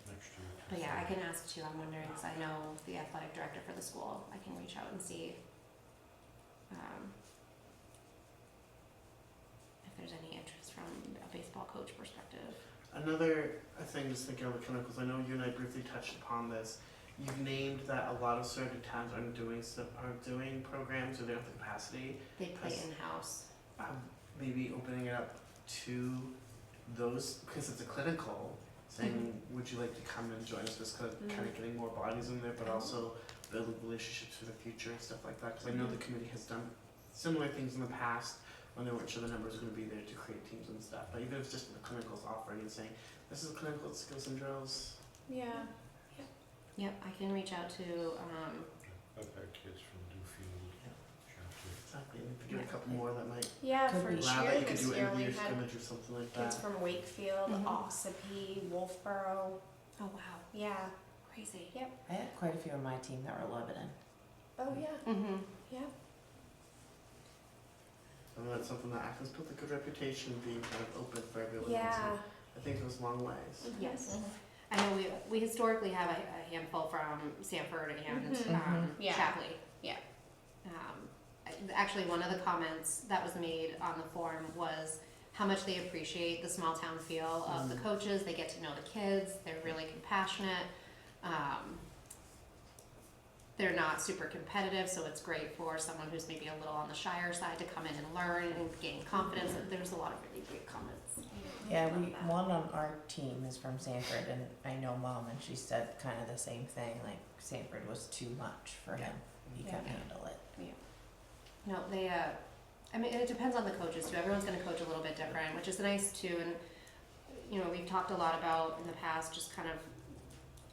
next year. but yeah, I can ask too, I'm wondering, because I know the athletic director for the school, I can reach out and see, if there's any interest from a baseball coach perspective. Another thing, just thinking of the clinicals, I know you and I briefly touched upon this. You've named that a lot of certain towns aren't doing programs or they don't have the capacity. They play Yes. in-house. Maybe opening it up to those, because it's a clinical, saying, would you like to come and join us, just kind of getting more bodies in there, but also building relationships for the future and stuff like that. Because I know the committee has done similar things in the past when they weren't sure the numbers were going to be there to create teams and stuff. But even if it's just the clinicals offering and saying, this is a clinical skills and drills. Yeah. Yep, I can reach out to, I've had kids from Dewfield, Sheffield. Exactly. And if you get a couple more that might Yeah, Could for be. allow that, cheer you could this do year we NBA had scrimmage or something like kids that. from Wakefield, Mhm. Ossipee, Wolfboro. oh wow, Yeah. crazy. I had quite a few on my team that were Lebanon. Oh yeah. Mm-hmm. Yeah. And that's something that Acton's built a good reputation of being kind of open for everyone. Yeah. So I think it goes a long ways. Yes. I know we historically have a handful from Sanford and Mhm. Yeah. Shapley. Yeah. Actually, one of the comments that was made on the forum was how much they appreciate the small town feel of the coaches. They get to know the kids. They're really compassionate. They're not super competitive, so it's great for someone who's maybe a little on the shyer side to come in and learn and gain confidence. There's a lot of really great comments. Yeah, about we that. one on our team is from Sanford, and I know Mom, and she said kind of the same thing. Like Sanford was too much for him; he couldn't handle it. No, they, I mean, it depends on the coaches too. Everyone's gonna coach a little bit different, which is nice too. And, we've talked a lot about in the past, just kind of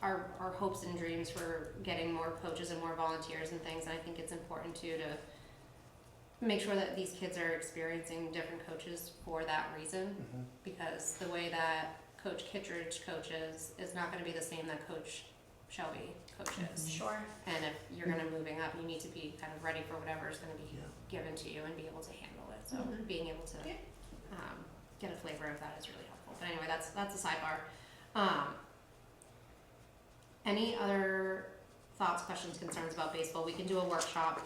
our hopes and dreams for getting more coaches and more volunteers and things. And I think it's important too to make sure that these kids are experiencing different coaches for that reason. Mm-hmm. Because the way that Coach Kittredge coaches is not gonna be the same that Coach Shelby coaches. Sure. And if you're gonna moving up, you need to be kind of ready for whatever is gonna be Yeah. given to you and be able to handle it. So Mhm. being able to Yeah. get a flavor of that is really helpful. But anyway, that's a sidebar. Any other thoughts, questions, concerns about baseball, we can do a workshop,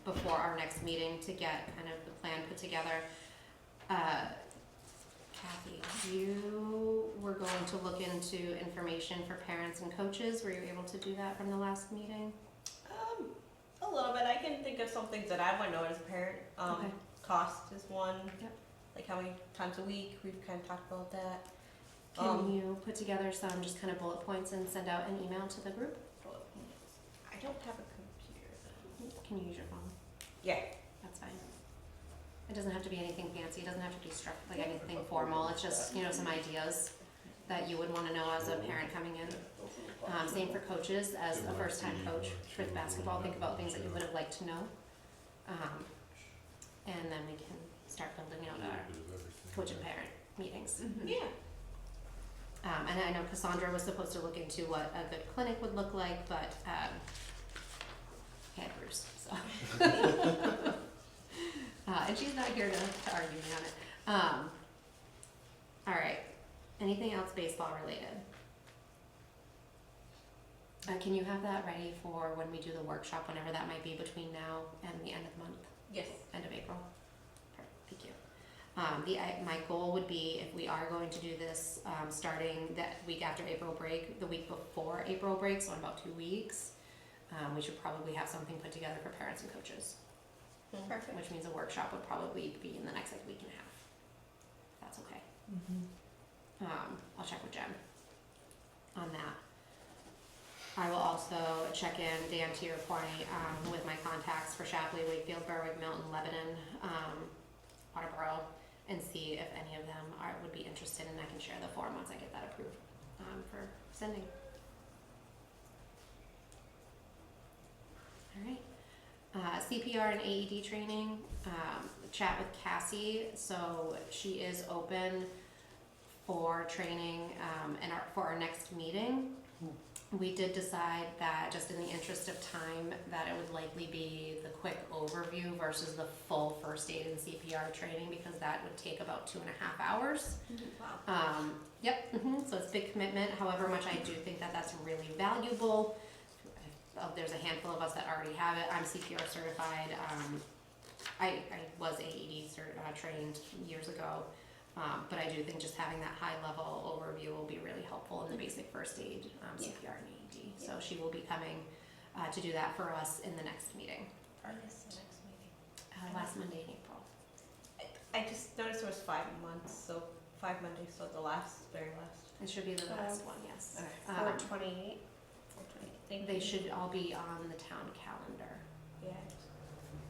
before our next meeting to get kind of the plan put together. Kathy, you were going to look into information for parents and coaches. Were you able to do that from the last meeting? A little bit. I can think of some things that I want to know as a parent. Okay. Cost is one. Yep. Like how many times a week? We've kind of talked about that. Can you put together some just kind of bullet points and send out an email to the group? I don't have a computer though. Can you use your phone? Yeah. That's fine. It doesn't have to be anything fancy, it doesn't have to be like anything formal, it's just, some ideas that you would wanna know as a parent coming in. Same for coaches, as a first-time coach with basketball, think about things that you would have liked to know. And then we can start building out our coach and parent meetings. Yeah. And I know Cassandra was supposed to look into what a good clinic would look like, but, had Bruce, so. And she's not here to argue me on it. All right, anything else baseball related? Can you have that ready for when we do the workshop, whenever that might be between now and the end of the month, Yes. end of April? Thank you. My goal would be, if we are going to do this, starting that week after April break, the week before April break, so in about 2 weeks, we should probably have something put together for parents and coaches, Perfect. which means a workshop would probably be in the next week and a half. If that's okay. I'll check with Jen on that. I will also check in, Dan, to your point, with my contacts for Shapley, Wakefield, Berwick, Milton, Lebanon, Waterboro, and see if any of them would be interested, and I can share the form once I get that approved for sending. All right. CPR and AED training, chat with Cassie, so she is open for training for our next meeting. We did decide that, just in the interest of time, that it would likely be the quick overview versus the full first aid and CPR training, because that would take about 2.5 hours. Wow. Yep, so it's a big commitment, however much I do think that that's really valuable. There's a handful of us that already have it. I'm CPR certified. I was AED trained years ago. But I do think just having that high level overview will be really helpful in the basic first aid, CPR and AED. So she will be coming to do that for us in the next meeting, When is the next meeting? last Monday in April. I just noticed there was 5 months, so 5 Mondays, so the very last. It should be the last one, yes. Alright. 4/28. They should all be on the town calendar, Yeah.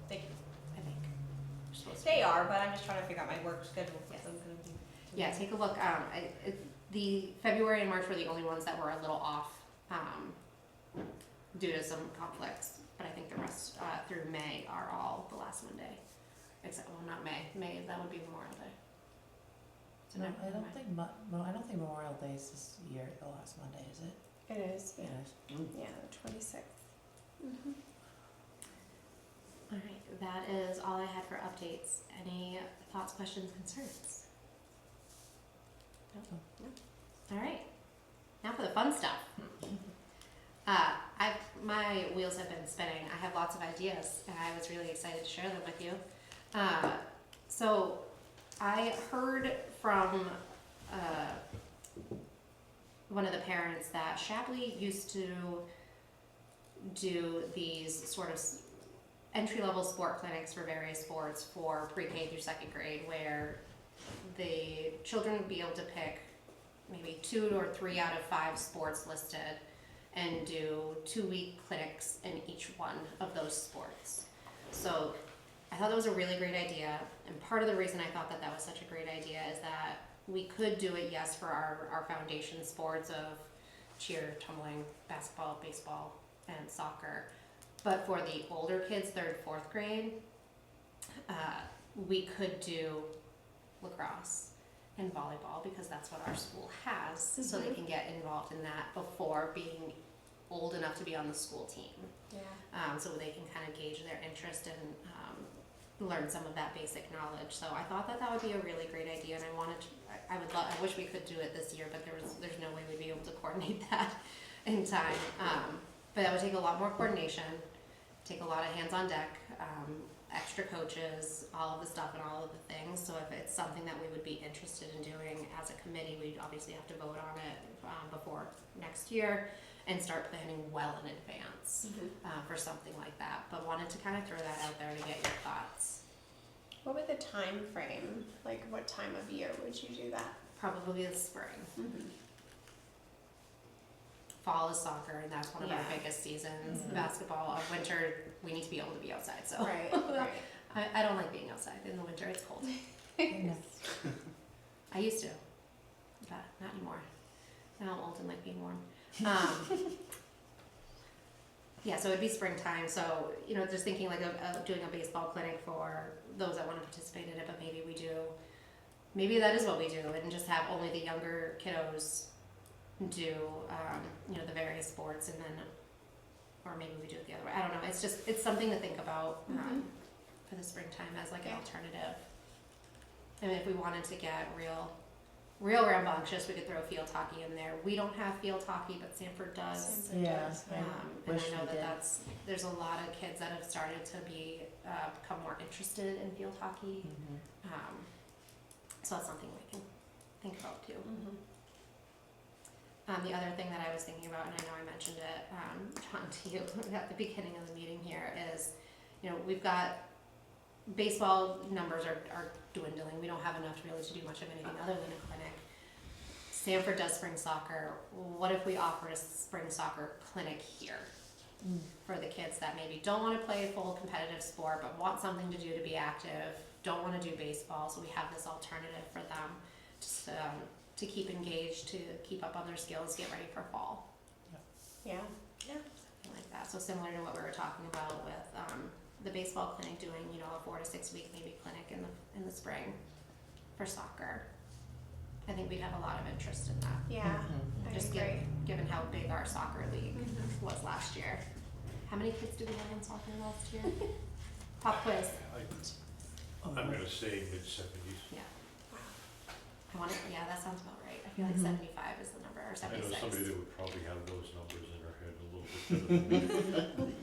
Thank you. I think. They're supposed to They be. are, but I'm just trying to figure out my work schedule, Yes. because I'm gonna be. Yeah, take a look. The February and March were the only ones that were a little off due to some conflicts, but I think the rest through May are all the last Monday. Except, well, not May. May, that would be Memorial Day. So No, never I don't mind. think I don't think Memorial Day is this year, the last Monday, is it? It is. It is. Yeah, the 26th. All right, that is all I had for updates. Any thoughts, questions, concerns? No? All right, now for the fun stuff. My wheels have been spinning. I have lots of ideas, and I was really excited to share them with you. So I heard from one of the parents that Shapley used to do these sort of entry-level sport clinics for various sports for pre-K through 2nd grade, where the children would be able to pick maybe 2 or 3 out of 5 sports listed and do 2-week clinics in each one of those sports. So I thought that was a really great idea, and part of the reason I thought that that was such a great idea is that we could do it, yes, for our foundation sports of cheer, tumbling, basketball, baseball, and soccer, but for the older kids, 3rd, 4th grade, we could do lacrosse and volleyball, because that's what our school has, so they can get involved in that before being old enough to be on the school team. Yeah. So they can kind of gauge their interest and learn some of that basic knowledge. So I thought that that would be a really great idea, and I wish we could do it this year, but there's no way we'd be able to coordinate that in time. But that would take a lot more coordination, take a lot of hands on deck, extra coaches, all of the stuff and all of the things. So if it's something that we would be interested in doing as a committee, we'd obviously have to vote on it before next year and start planning well in advance for something like that. But wanted to kind of throw that out there to get your thoughts. What would the time frame, like what time of year would you do that? Probably the spring. Fall is soccer, and that's one of our Yeah. biggest seasons. Basketball, winter, we need to be able to be outside. So Right, right. I don't like being outside in the winter. It's cold. I used to, but not anymore. Now I'm old and like being warm. Yeah, so it'd be springtime. So, you know, just thinking like of doing a baseball clinic for those that want to participate in it, but maybe that is what we do, and just have only the younger kiddos do, you know, the various sports, and then, or maybe we do it the other way. I don't know. It's something to think about for the springtime as like an alternative. I mean, if we wanted to get real rambunctious, we could throw field hockey in there. We don't have field hockey, but Sanford does. Yeah, And wish I know we that did. there's a lot of kids that have started to become more interested in field hockey. So that's something we can think about too. The other thing that I was thinking about, and I know I mentioned it, John, to you at the beginning of the meeting here, is, you know, we've got baseball numbers are dwindling. We don't have enough really to do much of anything other than a clinic. Sanford does spring soccer. What if we offered a spring soccer clinic here for the kids that maybe don't want to play a full competitive sport but want something to do to be active, don't want to do baseball, so we have this alternative for them just to keep engaged, to keep up on their skills, get ready for fall. Yeah. Something like that. So similar to what we were talking about with the baseball clinic, doing, you know, a 4 to 6 week maybe clinic in the spring for soccer. I think we'd have a lot of interest in that. Yeah. I Just agree. given how big our soccer league was last year. How many kids did we have in soccer last year? Pop quiz. I'm gonna say mid-70s. Yeah. Yeah, that sounds about right. I feel like 75 is the number, or I 76. know somebody that would probably have those numbers in her head a little bit better than me.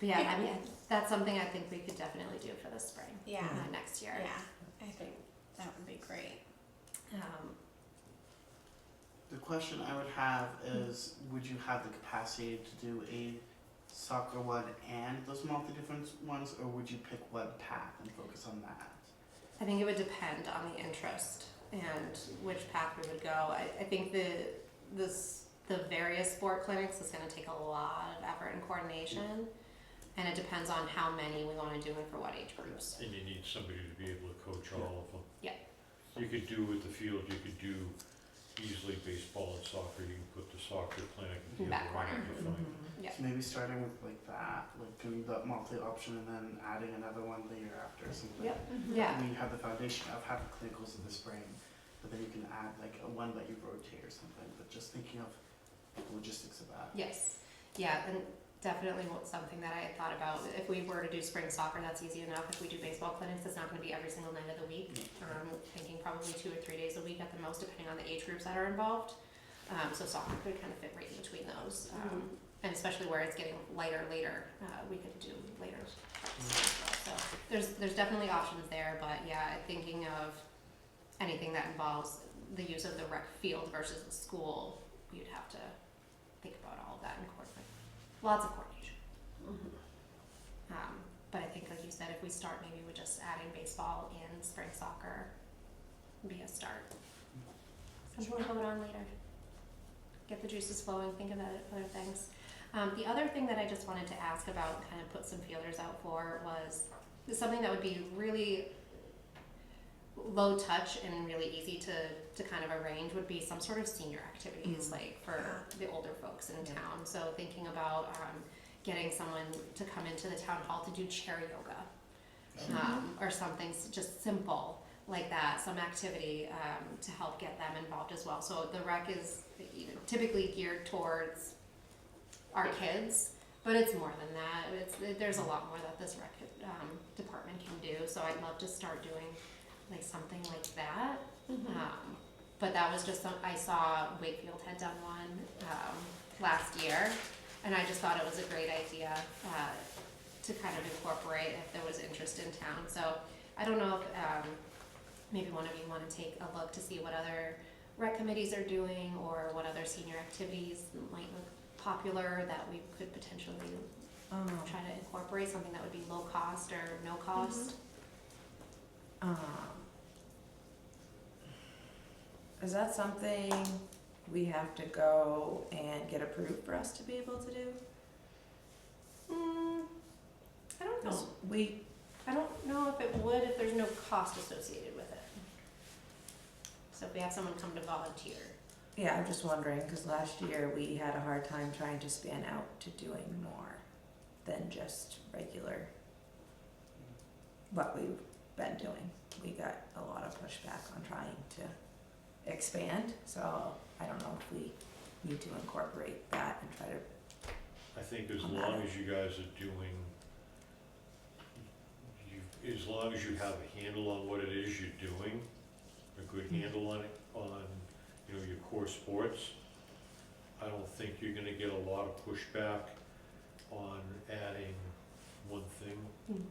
But yeah, I mean, that's something I think we could definitely do for the spring. Yeah. Next year. Yeah, I think that would be great. The question I would have is, would you have the capacity to do a soccer one and those multi-different ones, or would you pick one path and focus on that? I think it would depend on the interest and which path we would go. I think the various sport clinics is going to take a lot of effort and coordination, and it depends on how many we want to do and for what age groups. And you need somebody to be able to coach all of them. Yeah. You could do with the field, you could do easily baseball and soccer, you can put the soccer clinic at the Back other corner. end, you're fine. Yeah. So maybe starting with like that, like doing the multi-option and then adding another one the year after or something. Yep. Yeah. I mean, you have the foundation of having clinicals in the spring, but then you can add like a one that you rotate or something, but just thinking of the logistics of that. Yes. Yeah, and definitely something that I had thought about. If we were to do spring soccer, that's easy enough. If we do baseball clinics, it's not going to be every single night of the week. Thinking probably 2 or 3 days a week at the most, depending on the age groups that are involved. So soccer could kind of fit right in between those. And especially where it's getting later, we could do later practices as well. So there's definitely options there, but yeah, thinking of anything that involves the use of the rec field versus the school, you'd have to think about all of that and coordinate. Lots of coordination. But I think, like you said, if we start maybe with just adding baseball and spring soccer, be a start. Something to vote on later. Get the juices flowing, think about other things. The other thing that I just wanted to ask about, kind of put some feelers out for, was something that would be really low touch and really easy to kind of arrange would be some sort of senior activities, like for the older folks in town. So thinking about getting someone to come into the town hall to do chair yoga, or something just simple like that, some activity to help get them involved as well. So the rec is typically geared towards our kids, but it's more than that. There's a lot more that this rec department can do. So I'd love to start doing like something like that. but that was just I saw Wakefield had done one last year, and I just thought it was a great idea to kind of incorporate if there was interest in town. So I don't know if maybe one of you want to take a look to see what other rec committees are doing or what other senior activities might look popular that we could potentially try to incorporate, something that would be low cost or no cost. Is that something we have to go and get approved for us to be able to do? I don't know. 'Cause I don't know if it would if there's no cost associated with it. So if we have someone come to volunteer. yeah, I'm just wondering, cause last year we had a hard time trying to span out to doing more than just regular what we've been doing. We got a lot of pushback on trying to expand, so I don't know if we need to incorporate that and try to, I think as On long that. as you guys are doing, as long as you have a handle on what it is you're doing, a good handle on it, you know, your core sports, I don't think you're gonna get a lot of pushback on adding one thing.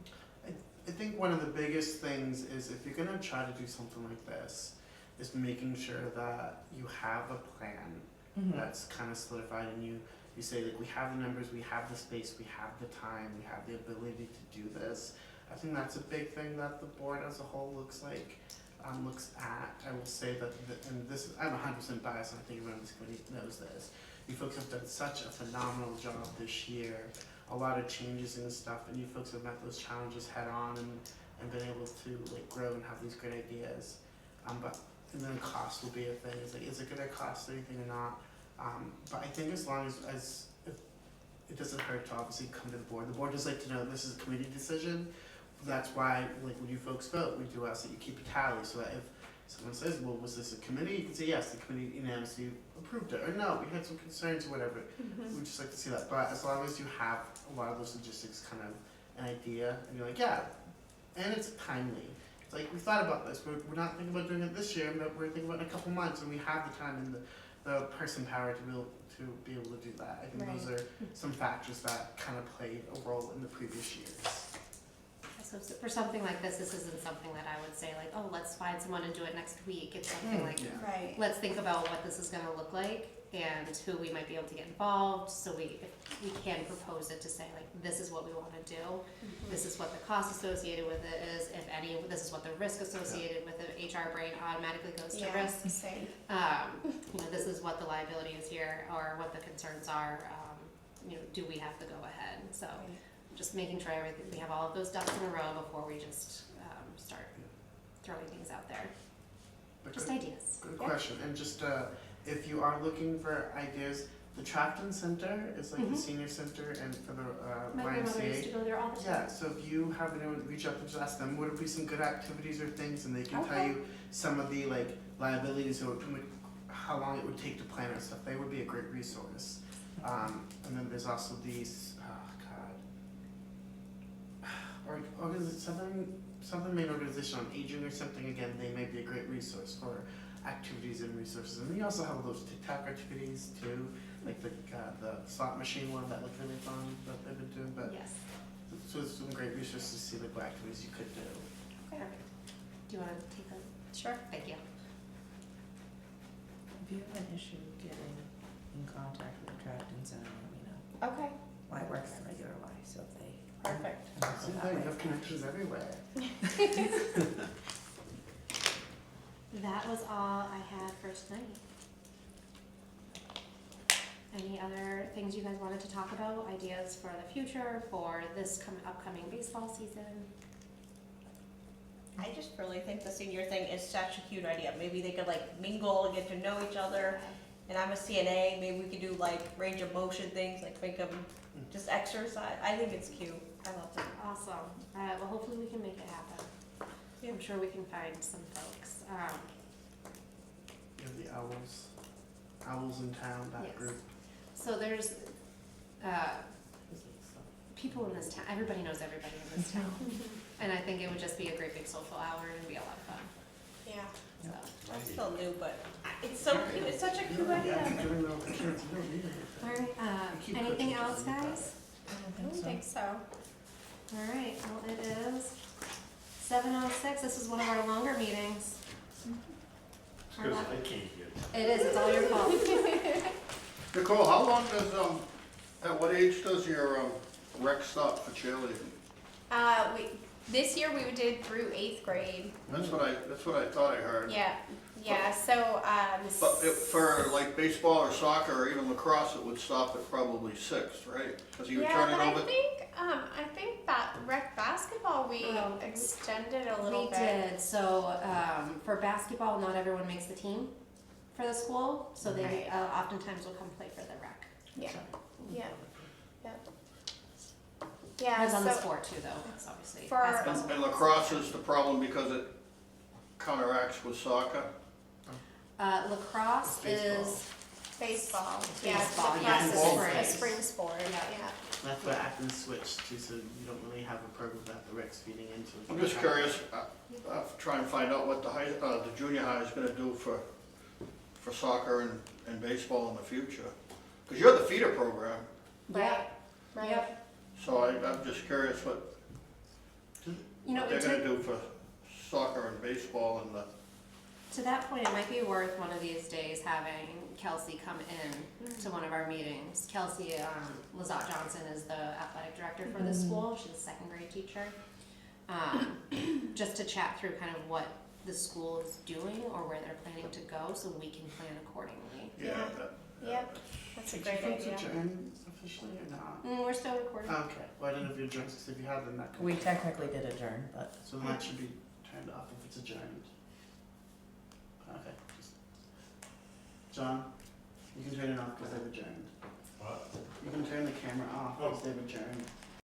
I think one of the biggest things is if you're gonna try to do something like this, is making sure that you have a plan that's kind of solidified and you say like we have the numbers, we have the space, we have the time, we have the ability to do this. I think that's a big thing that the board as a whole looks at. I will say that, and this, I'm 100% biased, and I think everyone on this committee knows this. You folks have done such a phenomenal job this year, a lot of changes and stuff, and you folks have met those challenges head on and been able to like grow and have these great ideas. And then cost will be a thing. It's like, is it gonna cost anything or not? But I think as long as if it doesn't hurt to obviously come to the board. The board just like to know this is a committee decision. That's why, like, when you folks vote, we do ask that you keep a tally so that if someone says, well, was this a committee? You can say, yes, the committee unanimously approved it, or no, we had some concerns or whatever. We'd just like to see that. But as long as you have a lot of those logistics kind of an idea, and you're like, yeah, and it's timely. It's like, we thought about this, we're not thinking about doing it this year, but we're thinking about it in a couple months, and we have the time and the person power to be able to do that. I think those are some factors that kind of played a role in the previous years. So for something like this isn't something that I would say like, oh, let's find someone and do it next week. It's something like, Yeah. Right. let's think about what this is gonna look like and who we might be able to get involved, so if we can propose it to say like, this is what we wanna do, this is what the cost associated with it is, if any, this is what the risk associated with it, HR brain automatically goes to risk. Same. You know, this is what the liability is here, or what the concerns are, you know, do we have to go ahead? So just making sure we have all of those ducks in a row before we just start throwing things out there. But Just good, ideas. good question. And just if you are looking for ideas, the Trafton Center is like the senior center, and for the My grandmother used to YMCA. go there all the time. Yeah, so if you have anyone reach out to just ask them, would it be some good activities or things, and they can tell you some of the like liabilities or how long it would take to plan and stuff. They would be a great resource. And then there's also these, or something main organization on aging or something. Again, they may be a great resource for activities and resources. And we also have those TikTok activities too, like the slot machine one that looked really fun that they've been doing. But Yes. so it's some great resources to see like what activities you could do. Perfect. Do you want to take a? Sure. Thank you. if you have an issue getting in contact with the Trafton Center, let me know. Okay. Well, I work at Regular Y, so if they. Perfect. See, you have connections everywhere. That was all I had for tonight. Any other things you guys wanted to talk about? Ideas for the future, for this upcoming baseball season? I just really think the senior thing is such a cute idea. Maybe they could like mingle and get to know each other. And I'm a CNA, maybe we could do like range of motion things, like make them just exercise. I think it's cute. I love it. Awesome. Well, hopefully we can make it happen. Yeah. I'm sure we can find some folks. You have the owls in town, that Yes. group. So there's people in this town. Everybody knows everybody in this town, and I think it would just be a great big social hour and it'd be a lot of fun. Yeah. So, I'm still new, but it's so cute, it's such a cute idea. Yeah, doing little kids, you don't need it. all right, Keep anything coaching else, kids like guys? I don't think so. All right, well, it is 7:06. This is one of our longer meetings. Because I can't hear. It is, it's all your fault. Nicole, how long does, at what age does your, rec stop for cheerleading? This year we did through 8th grade. That's what I thought I heard. Yeah, so, But for like baseball or soccer or even lacrosse, it would stop at probably 6th, right? Cause you would yeah, turn it but over. I think that rec basketball we Oh. extended a little We bit. did, so, for basketball, not everyone makes the team for the school, so they Right. oftentimes will come play for the rec. Yeah, yeah, yeah. Depends on the so sport too, though, it's obviously. For- basketball's And lacrosse is the problem because it counteracts with soccer. Lacrosse is, baseball, Baseball, yeah, yes, it's spring. a spring sport, Yeah. yeah. That's where Athens switched to, so you don't really have a program that the rec's feeding into. I'm just curious, try and find out what the junior high is gonna do for soccer and baseball in the future. Cause you're the feeder program, yeah, Right. yep. so I'm just curious what You know, they're gonna do for soccer and baseball and the, to that point, it might be worth one of these days having Kelsey come in to one of our meetings. Kelsey, Lazat Johnson is the athletic director for the school, she's a second grade teacher. Just to chat through kind of what the school is doing or where they're planning to go, so we can plan accordingly. yeah. Yeah. that- Yep, that's a Did great you folks idea. adjourn officially or not? We're still recording. Okay, well, I didn't know if you adjourned, because if you had, then that could. We technically did adjourn, but So then that should be turned off if it's adjourned. Okay, just. John, you can turn it off because they've adjourned. What? You can turn the camera off because they've adjourned.